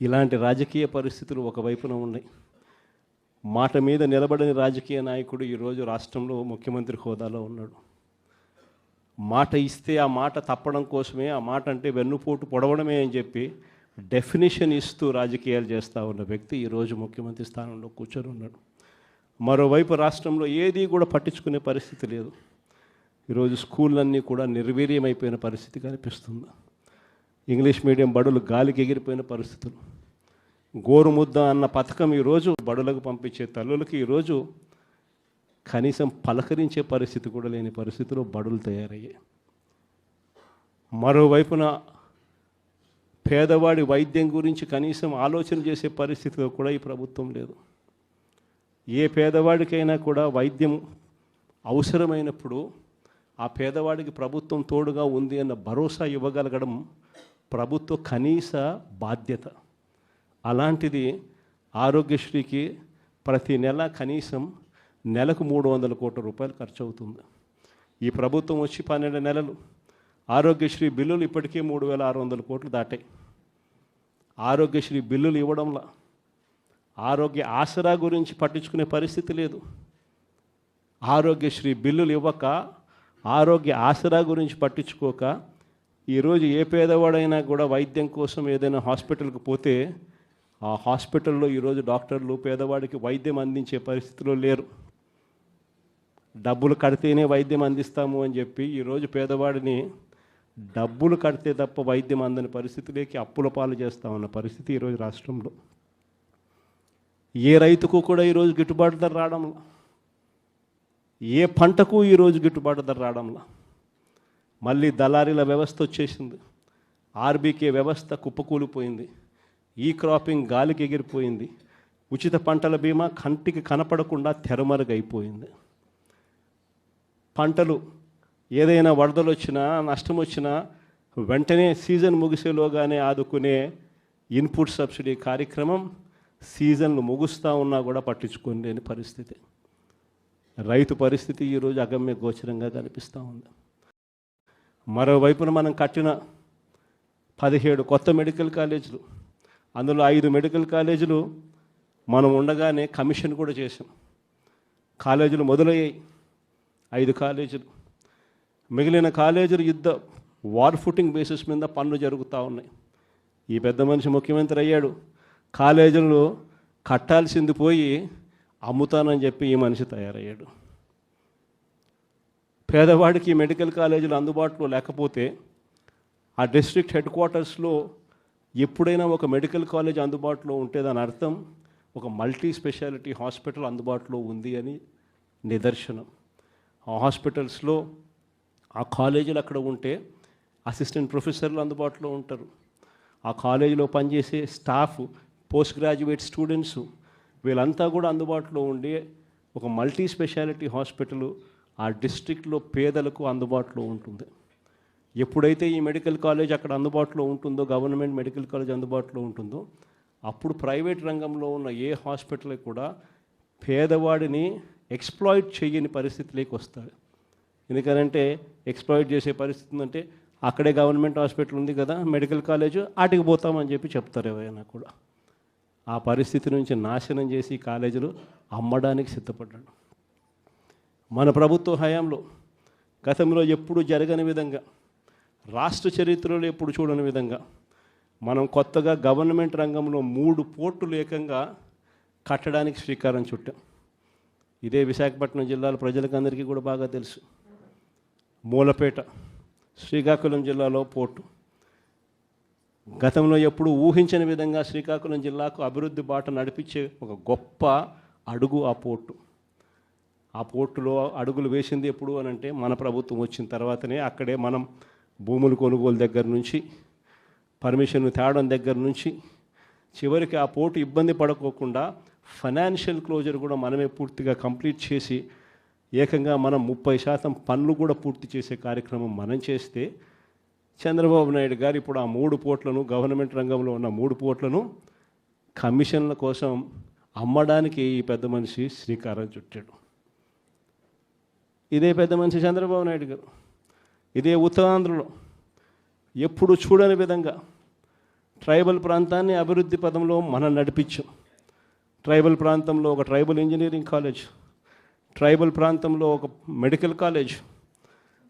ఇలాంటి రాజకీయ పరిస్థితులు ఒకవైపున ఉన్నాయి. మాట మీద నిలబడని రాజకీయ నాయకుడు ఈరోజు రాష్ట్రంలో ముఖ్యమంత్రి హోదాలో ఉన్నాడు. మాట ఇస్తే ఆ మాట తప్పడం కోసమే, ఆ మాట అంటే వెన్నుపోటు పొడవడమే అని చెప్పి డెఫినేషన్ ఇస్తూ రాజకీయాలు చేస్తూ ఉన్న వ్యక్తి ఈరోజు ముఖ్యమంత్రి స్థానంలో కూర్చొని ఉన్నాడు. మరోవైపు రాష్ట్రంలో ఏది కూడా పట్టించుకునే పరిస్థితి లేదు. ఈరోజు స్కూళ్ళన్నీ కూడా నిర్వీర్యమైపోయిన పరిస్థితి కనిపిస్తుంది. ఇంగ్లీష్ మీడియం బడులు గాలికి ఎగిరిపోయిన పరిస్థితులు. గోరుముద్ద అన్న పథకం ఈరోజు బడులకు పంపించే తల్లులకి ఈరోజు కనీసం పలకరించే పరిస్థితి కూడా లేని పరిస్థితిలో బడులు తయారయ్యాయి. మరోవైపున పేదవాడి వైద్యం గురించి కనీసం ఆలోచన చేసే పరిస్థితిలో కూడా ఈ ప్రభుత్వం లేదు. ఏ పేదవాడికైనా కూడా వైద్యం అవసరమైనప్పుడు ఆ పేదవాడికి ప్రభుత్వం తోడుగా ఉంది అన్న భరోసా ఇవ్వగలగడం ప్రభుత్వ కనీస బాధ్యత. అలాంటిది ఆరోగ్యశ్రీకి ప్రతి నెల కనీసం నెలకు 300 కోట్ల రూపాయలు ఖర్చు అవుతుంది. ఈ ప్రభుత్వం వచ్చి 12 నెలలు ఆరోగ్యశ్రీ బిల్లులు ఇప్పటికే 3,600 కోట్లు దాటాయి. ఆరోగ్యశ్రీ బిల్లులు ఇవ్వడంలో ఆరోగ్య ఆసరా గురించి పట్టించుకునే పరిస్థితి లేదు. ఆరోగ్యశ్రీ బిల్లులు ఇవ్వక ఆరోగ్య ఆసరా గురించి పట్టించుకోక ఈరోజు ఏ పేదవాడైనా కూడా వైద్యం కోసం ఏదైనా హాస్పిటల్కి పోతే ఆ హాస్పిటల్లో ఈరోజు డాక్టర్లు పేదవాడికి వైద్యం అందించే పరిస్థితిలో లేరు. డబ్బులు కడితేనే వైద్యం అందిస్తాము అని చెప్పి ఈరోజు పేదవాడిని డబ్బులు కడితే తప్ప వైద్యం అందని పరిస్థితిలోకి అప్పుల పాలు చేస్తూ ఉన్న పరిస్థితి ఈరోజు రాష్ట్రంలో. ఏ రైతుకు కూడా ఈరోజు గిట్టుబాటు ధర రావడంలా, ఏ పంటకు ఈరోజు గిట్టుబాటు ధర రావడంలా. మళ్ళీ దళారీల వ్యవస్థ వచ్చేసింది. ఆర్బీకే వ్యవస్థ కుప్పకూలిపోయింది. ఈ క్రాపింగ్ గాలికి ఎగిరిపోయింది. ఉచిత పంటల బీమా కంటికి కనపడకుండా తెరమరుగైపోయింది. పంటలు ఏదైనా వరదలు వచ్చినా నష్టం వచ్చినా వెంటనే సీజన్ ముగిసేలోగానే ఆదుకునే ఇన్పుట్ సబ్సిడీ కార్యక్రమం సీజన్లు ముగుస్తూ ఉన్నా కూడా పట్టించుకోలేని పరిస్థితి. రైతు పరిస్థితి ఈరోజు అగమ్య గోచరంగా కనిపిస్తూ ఉంది. మరోవైపున మనం కట్టిన 17 కొత్త మెడికల్ కాలేజీలు, అందులో 5 మెడికల్ కాలేజీలు మనం ఉండగానే కమిషన్ కూడా చేసాం. కాలేజీలు మొదలయ్యాయి 5 కాలేజీలు. మిగిలిన కాలేజీలు యుద్ధ వార్ ఫుటింగ్ బేసిస్ మీద పనులు జరుగుతూ ఉన్నాయి. ఈ పెద్ద మనిషి ముఖ్యమంత్రి అయ్యాడు. కాలేజీలు కట్టాల్సింది పోయి అమ్ముతానని చెప్పి ఈ మనిషి తయారయ్యాడు. పేదవాడికి మెడికల్ కాలేజీలు అందుబాటులో లేకపోతే ఆ డిస్ట్రిక్ట్ హెడ్ క్వార్టర్స్లో ఎప్పుడైనా ఒక మెడికల్ కాలేజ్ అందుబాటులో ఉంటే దాని అర్థం ఒక మల్టీ స్పెషాలిటీ హాస్పిటల్ అందుబాటులో ఉంది అని నిదర్శనం. ఆ హాస్పిటల్స్లో ఆ కాలేజీలు అక్కడ ఉంటే అసిస్టెంట్ ప్రొఫెసర్లు అందుబాటులో ఉంటారు. ఆ కాలేజీలో పనిచేసే స్టాఫ్, పోస్ట్ గ్రాడ్యుయేట్ స్టూడెంట్స్ వీళ్ళంతా కూడా అందుబాటులో ఉండి ఒక మల్టీ స్పెషాలిటీ హాస్పిటల్ ఆ డిస్ట్రిక్ట్లో పేదలకు అందుబాటులో ఉంటుంది. ఎప్పుడైతే ఈ మెడికల్ కాలేజ్ అక్కడ అందుబాటులో ఉంటుందో, గవర్నమెంట్ మెడికల్ కాలేజ్ అందుబాటులో ఉంటుందో, అప్పుడు ప్రైవేట్ రంగంలో ఉన్న ఏ హాస్పిటల్ కూడా పేదవాడిని ఎక్స్ప్లాయిట్ చేయని పరిస్థితిలోకి వస్తాయి. ఎందుకంటే ఎక్స్ప్లాయిట్ చేసే పరిస్థితి ఉందంటే అక్కడే గవర్నమెంట్ హాస్పిటల్ ఉంది కదా, మెడికల్ కాలేజ్ ఆటికి పోతామని చెప్పి చెప్తారు ఎవరైనా కూడా. ఆ పరిస్థితి నుంచి నాశనం చేసి కాలేజీలు అమ్మడానికి సిద్ధపడ్డాడు. మన ప్రభుత్వ హయాంలో గతంలో ఎప్పుడు జరగని విధంగా, రాష్ట్ర చరిత్రలో ఎప్పుడు చూడని విధంగా మనం కొత్తగా గవర్నమెంట్ రంగంలో 3 పోర్టులు ఏకంగా కట్టడానికి శ్రీకారం చుట్టాం. ఇదే విశాఖపట్నం జిల్లాలో ప్రజలకు అందరికీ కూడా బాగా తెలుసు. మూలపేట శ్రీకాకుళం జిల్లాలో పోర్టు. గతంలో ఎప్పుడు ఊహించని విధంగా శ్రీకాకుళం జిల్లాకు అభివృద్ధి బాట నడిపించే ఒక గొప్ప అడుగు ఆ పోర్టు. ఆ పోర్టులో అడుగులు వేసింది ఎప్పుడు అని అంటే మన ప్రభుత్వం వచ్చిన తర్వాతనే. అక్కడే మనం భూములు కొనుగోలు దగ్గర నుంచి, పర్మిషన్ తేవడం దగ్గర నుంచి, చివరికి ఆ పోర్టు ఇబ్బంది పడుకోకుండా ఫైనాన్షియల్ క్లోజర్ కూడా మనమే పూర్తిగా కంప్లీట్ చేసి ఏకంగా మనం 30% పనులు కూడా పూర్తి చేసే కార్యక్రమం మనం చేస్తే, చంద్రబాబు నాయుడు గారు ఇప్పుడు ఆ 3 పోర్ట్లను, గవర్నమెంట్ రంగంలో ఉన్న 3 పోర్ట్లను కమిషన్ల కోసం అమ్మడానికి ఈ పెద్ద మనిషి శ్రీకారం చుట్టాడు. ఇదే పెద్ద మనిషి చంద్రబాబు నాయుడు గారు ఇదే ఉత్తరాంధ్రలో ఎప్పుడు చూడని విధంగా ట్రైబల్ ప్రాంతాన్ని అభివృద్ధి పదంలో మనం నడిపించాం. ట్రైబల్ ప్రాంతంలో ఒక ట్రైబల్ ఇంజనీరింగ్ కాలేజ్, ట్రైబల్ ప్రాంతంలో ఒక మెడికల్ కాలేజ్,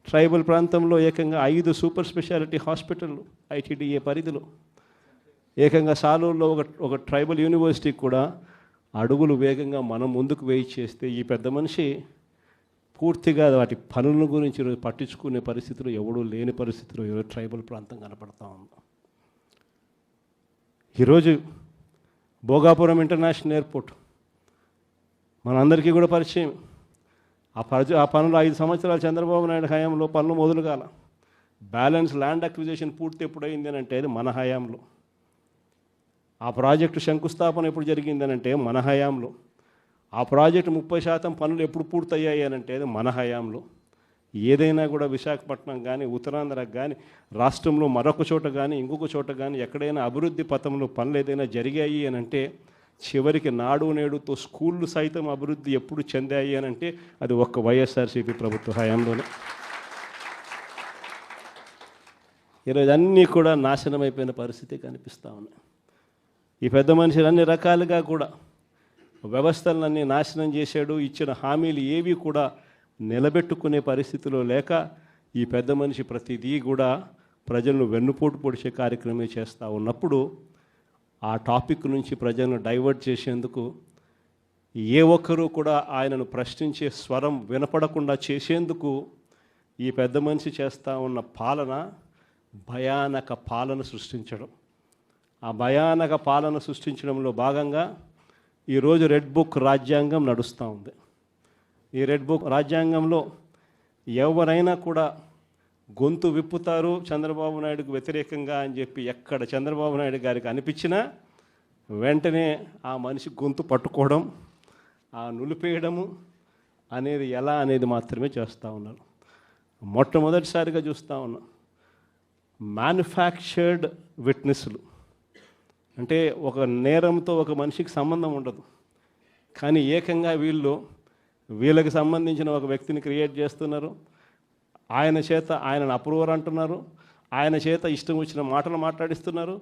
ట్రైబల్ ప్రాంతంలో ఏకంగా 5 సూపర్ స్పెషాలిటీ హాస్పిటల్ ఐటీడీఏ పరిధిలో, ఏకంగా సాలూరులో ఒక ట్రైబల్ యూనివర్సిటీ కూడా అడుగులు వేగంగా మనం ముందుకు వేయి చేస్తే ఈ పెద్ద మనిషి పూర్తిగా వాటి పనుల గురించి ఈరోజు పట్టించుకునే పరిస్థితులు ఎవడూ లేని పరిస్థితులు ఈరోజు ట్రైబల్ ప్రాంతం కనపడతా ఉంది. ఈరోజు భోగాపురం ఇంటర్నేషనల్ ఎయిర్పోర్ట్ మనందరికీ కూడా పరిచయం. ఆ పనులు 5 సంవత్సరాలు చంద్రబాబు నాయుడు హయాంలో పనులు మొదలు కాల. బ్యాలెన్స్ ల్యాండ్ అక్విజిషన్ పూర్తి ఎప్పుడైంది అని అంటే అది మన హయాంలో. ఆ ప్రాజెక్టు శంకుస్థాపన ఎప్పుడు జరిగింది అని అంటే మన హయాంలో. ఆ ప్రాజెక్టు 30% పనులు ఎప్పుడు పూర్తయ్యాయి అని అంటే అది మన హయాంలో. ఏదైనా కూడా విశాఖపట్నం కానీ, ఉత్తరాంధ్రకు కానీ, రాష్ట్రంలో మరొక చోట కానీ, ఇంకొక చోట కానీ ఎక్కడైనా అభివృద్ధి పథంలో పనులు ఏదైనా జరిగాయి అని అంటే చివరికి నాడు నేడుతో స్కూళ్ళు సైతం అభివృద్ధి ఎప్పుడు చెందాయి అని అంటే అది ఒక్క వైఎస్ఆర్సీపీ ప్రభుత్వ హయాంలోనే. ఈరోజు అన్నీ కూడా నాశనమైపోయిన పరిస్థితి కనిపిస్తూ ఉన్నాయి. ఈ పెద్ద మనుషులు అన్ని రకాలుగా కూడా వ్యవస్థలన్నీ నాశనం చేశాడు. ఇచ్చిన హామీలు ఏవి కూడా నిలబెట్టుకునే పరిస్థితిలో లేక ఈ పెద్ద మనిషి ప్రతిదీ కూడా ప్రజలను వెన్నుపోటు పొడిచే కార్యక్రమం చేస్తూ ఉన్నప్పుడు ఆ టాపిక్ నుంచి ప్రజలను డైవర్ట్ చేసేందుకు ఏ ఒక్కరూ కూడా ఆయనను ప్రశ్నించే స్వరం వినపడకుండా చేసేందుకు ఈ పెద్ద మనిషి చేస్తూ ఉన్న పాలన భయానక పాలన సృష్టించడం. ఆ భయానక పాలన సృష్టించడంలో భాగంగా ఈరోజు రెడ్ బుక్ రాజ్యాంగం నడుస్తూ ఉంది. ఈ రెడ్ బుక్ రాజ్యాంగంలో ఎవరైనా కూడా గొంతు విప్పుతారు చంద్రబాబు నాయుడుకు వ్యతిరేకంగా అని చెప్పి ఎక్కడ చంద్రబాబు నాయుడు గారికి అనిపించినా వెంటనే ఆ మనిషి గొంతు పట్టుకోవడం, ఆ నులిపేయడము అనేది ఎలా అనేది మాత్రమే చేస్తూ ఉన్నారు. మొట్టమొదటిసారిగా చూస్తూ ఉన్నాం మ్యానుఫ్యాక్చర్డ్ విట్నెస్లు. అంటే ఒక నేరంతో ఒక మనిషికి సంబంధం ఉండదు, కానీ ఏకంగా వీళ్ళకి సంబంధించిన ఒక వ్యక్తిని క్రియేట్ చేస్తున్నారు. ఆయన చేత ఆయనను అప్రూవర్ అంటున్నారు, ఆయన చేత ఇష్టం వచ్చిన మాటలు మాట్లాడిస్తున్నారు,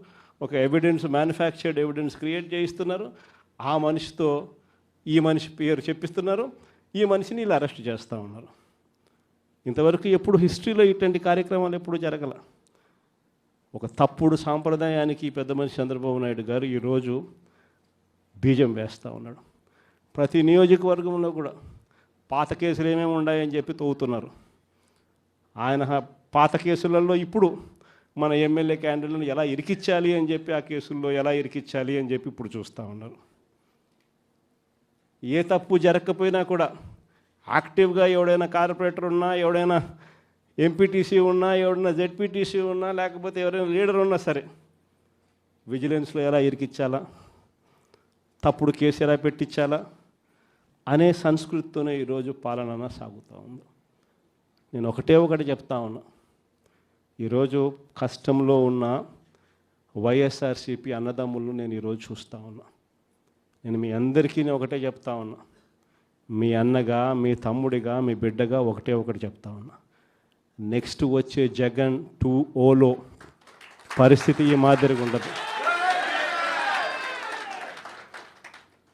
ఒక ఎవిడెన్స్ మ్యానుఫ్యాక్చర్డ్ ఎవిడెన్స్ క్రియేట్ చేయిస్తున్నారు, ఆ మనిషితో ఈ మనిషి పేరు చెప్పిస్తున్నారు, ఈ మనిషిని ఇలా అరెస్ట్ చేస్తూ ఉన్నారు. ఇంతవరకు ఎప్పుడు హిస్టరీలో ఇటువంటి కార్యక్రమాలు ఎప్పుడు జరగల. ఒక తప్పుడు సాంప్రదాయానికి పెద్ద మనిషి చంద్రబాబు నాయుడు గారు ఈరోజు బీజం వేస్తూ ఉన్నాడు. ప్రతి నియోజకవర్గంలో కూడా పాత కేసులు ఏమేమి ఉన్నాయని చెప్పి తవ్వుతున్నారు. ఆయన పాత కేసులలో ఇప్పుడు మన ఎమ్మెల్యే క్యాండిడేట్లను ఎలా ఇరికించాలి అని చెప్పి ఆ కేసుల్లో ఎలా ఇరికించాలి అని చెప్పి ఇప్పుడు చూస్తూ ఉన్నారు. ఏ తప్పు జరగకపోయినా కూడా యాక్టివ్గా ఎవడైనా కార్పొరేటర్ ఉన్నా, ఎవడైనా ఎంపీటీసీ ఉన్నా, ఎవడైనా జెడ్పీటీసీ ఉన్నా, లేకపోతే ఎవరైనా లీడర్ ఉన్నా సరే విజిలెన్స్లో ఎలా ఇరికించాలా, తప్పుడు కేసు ఎలా పెట్టించాలా అనే సంస్కృతితోనే ఈరోజు పాలన సాగుతూ ఉంది. నేను ఒకటి చెప్తా ఉన్నా, ఈరోజు కష్టంలో ఉన్న వైఎస్ఆర్సీపీ అన్నదమ్ములను నేను ఈరోజు చూస్తూ ఉన్నా. నేను మీ అందరికీ ఒకటే చెప్తా ఉన్నా, మీ అన్నగా, మీ తమ్ముడిగా, మీ బిడ్డగా ఒకటి చెప్తా ఉన్నా. నెక్స్ట్ వచ్చే జగన్ 2.0లో పరిస్థితి ఈ మాదిరిగా ఉండదు.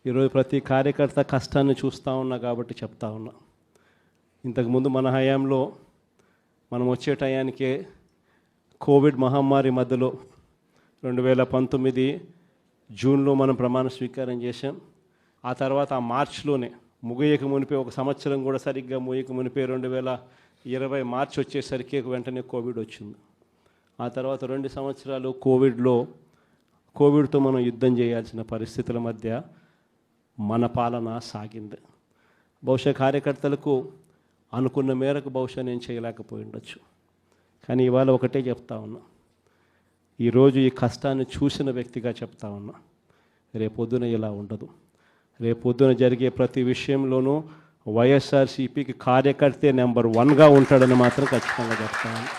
ఈరోజు ప్రతి కార్యకర్త కష్టాన్ని చూస్తూ ఉన్నా కాబట్టి చెప్తా ఉన్నా. ఇంతకుముందు మన హయాంలో మనం వచ్చే టయానికే కోవిడ్ మహమ్మారి మధ్యలో 2019 జూన్లో మనం ప్రమాణ స్వీకారం చేశాం. ఆ తర్వాత ఆ మార్చిలోనే ముగియక మునిపే ఒక సంవత్సరం కూడా సరిగ్గా ముగియక మునిపే 2020 మార్చి వచ్చేసరికి వెంటనే కోవిడ్ వచ్చింది. ఆ తర్వాత 2 సంవత్సరాలు కోవిడ్తో మనం యుద్ధం చేయాల్సిన పరిస్థితుల మధ్య మన పాలన సాగింది. బహుశా కార్యకర్తలకు అనుకున్న మేరకు బహుశా నేను చేయలేకపోయి ఉండొచ్చు, కానీ ఇవాళ ఒకటే చెప్తా ఉన్నా, ఈరోజు ఈ కష్టాన్ని చూసిన వ్యక్తిగా చెప్తా ఉన్నా, రేపొద్దున ఇలా ఉండదు. రేపొద్దున జరిగే ప్రతి విషయంలోనూ వైఎస్ఆర్సీపీకి కార్యకర్తే నెంబర్ 1గా ఉంటాడని మాత్రం ఖచ్చితంగా చెప్తా ఉన్నా.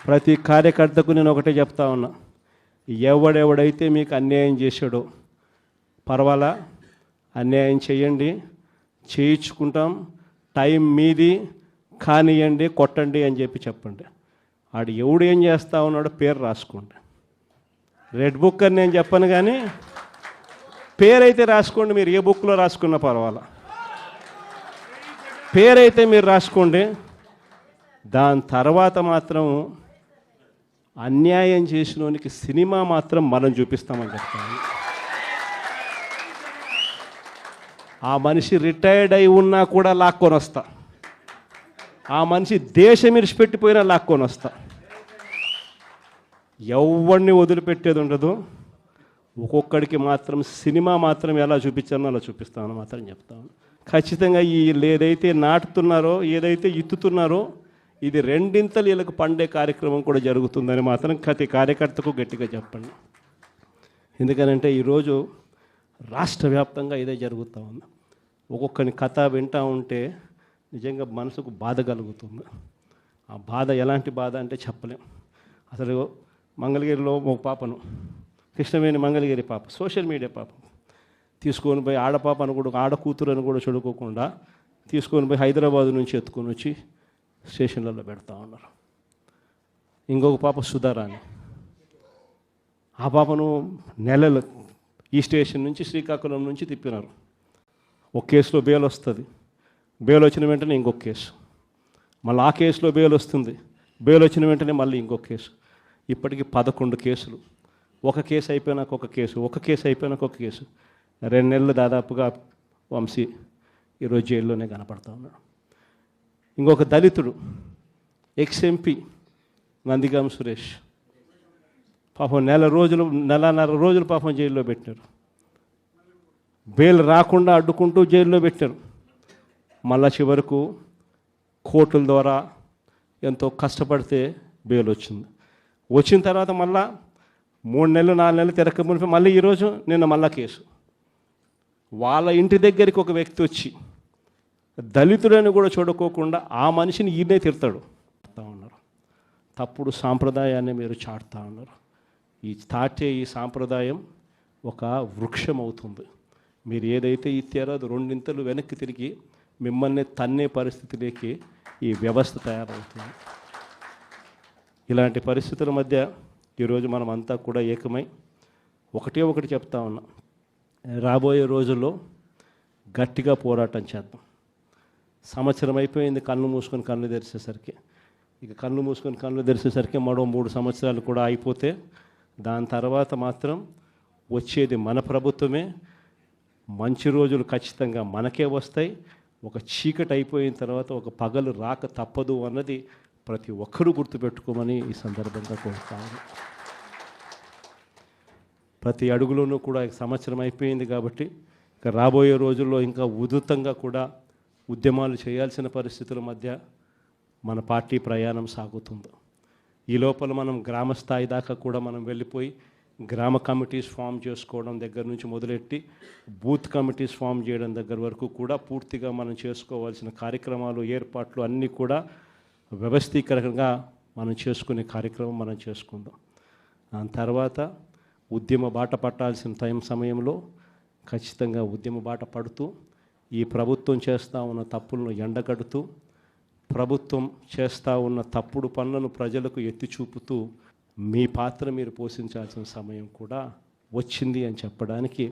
ప్రతి కార్యకర్తకు నేను ఒకటే చెప్తా ఉన్నా, ఎవడెవడైతే మీకు అన్యాయం చేశాడో పర్వాలా, అన్యాయం చేయండి, చేయించుకుంటాం, టైం మీది, కానియండి, కొట్టండి అని చెప్పండి. ఆడు ఎవడు ఏం చేస్తూ ఉన్నాడో పేరు రాసుకోండి. రెడ్ బుక్ అని నేను చెప్పను, కానీ పేరైతే రాసుకోండి. మీరు ఏ బుక్లో రాసుకున్నా పర్వాలా, పేరైతే మీరు రాసుకోండి. దాని తర్వాత మాత్రం అన్యాయం చేసినోనికి సినిమా మాత్రం మనం చూపిస్తామని చెప్తాను. ఆ మనిషి రిటైర్డ్ అయి ఉన్నా కూడా లాక్కొని వస్తా, ఆ మనిషి దేశం ఇరిచిపెట్టిపోయినా లాక్కొని వస్తా. ఎవరిని వదిలిపెట్టేది ఉండదు. ఒక్కొక్కడికి మాత్రం సినిమా మాత్రం ఎలా చూపించానో అలా చూపిస్తామని మాత్రం చెప్తాను. ఖచ్చితంగా ఏదైతే నాటుతున్నారో, ఏదైతే ఇత్తుతున్నారో, ఇది రెండింతలు వీళ్ళకు పండే కార్యక్రమం కూడా జరుగుతుందని మాత్రం ప్రతి కార్యకర్తకు గట్టిగా చెప్పండి. ఎందుకనంటే ఈరోజు రాష్ట్ర వ్యాప్తంగా ఇదే జరుగుతూ ఉంది. ఒక్కొక్కని కథ వింటూ ఉంటే నిజంగా మనసుకు బాధ కలుగుతుంది. ఆ బాధ ఎలాంటి బాధ అంటే చెప్పలేం. అసలు మంగళగిరిలో ఒక పాపను కృష్ణవేణి మంగళగిరి పాప సోషల్ మీడియా పాప తీసుకొని పోయి ఆడపాప అని కూడా ఆడ కూతురు అని కూడా చూడుకోకుండా తీసుకొని పోయి హైదరాబాద్ నుంచి ఎత్తుకొని వచ్చి స్టేషన్లలో పెడతా ఉన్నారు. ఇంకొక పాప సుధారాణి, ఆ పాపను నెలలు ఈ స్టేషన్ నుంచి శ్రీకాకుళం నుంచి తిప్పినారు. ఒక కేసులో బెయిల్ వస్తుంది, బెయిల్ వచ్చిన వెంటనే ఇంకొక కేసు, మళ్ళీ ఆ కేసులో బెయిల్ వస్తుంది, బెయిల్ వచ్చిన వెంటనే మళ్ళీ ఇంకొక కేసు. ఇప్పటికీ 11 కేసులు. ఒక కేసు అయిపోయినాక ఒక కేసు, ఒక కేసు అయిపోయినాక ఒక కేసు. 2 నెలలు దాదాపుగా వంశీ ఈరోజు జైల్లోనే కనపడతా ఉన్నాడు. ఇంకొక దళితుడు ఎక్స్ఎంపీ నందిగాం సురేష్ పాపం నెలన్నర రోజులు పాపం జైల్లో పెట్టారు. బెయిల్ రాకుండా అడ్డుకుంటూ జైల్లో పెట్టారు. మళ్ళా చివరకు కోర్టుల ద్వారా ఎంతో కష్టపడితే బెయిల్ వచ్చింది. వచ్చిన తర్వాత మళ్ళా 3 నెలలు 4 నెలలు తిరగకపోతే మళ్ళీ ఈరోజు నిన్న మళ్ళా కేసు. వాళ్ళ ఇంటి దగ్గరికి ఒక వ్యక్తి వచ్చి దళితుడని కూడా చూడుకోకుండా ఆ మనిషిని ఈయనే తిడతాడు ఉన్నారు. తప్పుడు సాంప్రదాయాన్ని మీరు చాటుతా ఉన్నారు. ఈ సాంప్రదాయం ఒక వృక్షం అవుతుంది. మీరు ఏదైతే ఇచ్చారో అది 2 ఇంతలు వెనక్కి తిరిగి మిమ్మల్ని తన్నే పరిస్థితిలోకి ఈ వ్యవస్థ తయారవుతుంది. ఇలాంటి పరిస్థితుల మధ్య ఈరోజు మనం అంతా కూడా ఏకమై ఒకటి చెప్తా ఉన్నాం. రాబోయే రోజుల్లో గట్టిగా పోరాటం చేద్దాం. సంవత్సరం అయిపోయింది కళ్ళు మూసుకొని కళ్ళు తెరిచేసరికి. ఇక కళ్ళు మూసుకొని కళ్ళు తెరిచేసరికి మరో 3 సంవత్సరాలు కూడా అయిపోతే దాని తర్వాత మాత్రం వచ్చేది మన ప్రభుత్వమే. మంచి రోజులు ఖచ్చితంగా మనకే వస్తాయి. ఒక చీకటి అయిపోయిన తర్వాత ఒక పగలు రాక తప్పదు అన్నది ప్రతి ఒక్కరూ గుర్తుపెట్టుకోమని ఈ సందర్భంగా కోరుతాను. ప్రతి అడుగులోనూ కూడా సంవత్సరం అయిపోయింది కాబట్టి ఇక రాబోయే రోజుల్లో ఇంకా ఉధృతంగా కూడా ఉద్యమాలు చేయాల్సిన పరిస్థితుల మధ్య మన పార్టీ ప్రయాణం సాగుతుంది. ఈ లోపల మనం గ్రామ స్థాయి దాకా కూడా మనం వెళ్ళిపోయి గ్రామ కమిటీస్ ఫామ్ చేసుకోవడం దగ్గర నుంచి మొదలెట్టి బూత్ కమిటీస్ ఫామ్ చేయడం దగ్గర వరకు కూడా పూర్తిగా మనం చేసుకోవాల్సిన కార్యక్రమాలు ఏర్పాట్లు అన్నీ కూడా వ్యవస్థీకరణగా మనం చేసుకునే కార్యక్రమం మనం చేసుకుందాం. దాని తర్వాత ఉద్యమ బాట పట్టాల్సిన సమయంలో ఖచ్చితంగా ఉద్యమ బాట పడుతూ ఈ ప్రభుత్వం చేస్తూ ఉన్న తప్పులను ఎండగడుతూ ప్రభుత్వం చేస్తూ ఉన్న తప్పుడు పనులను ప్రజలకు ఎత్తి చూపుతూ మీ పాత్ర మీరు పోషించాల్సిన సమయం కూడా వచ్చింది అని చెప్పడానికి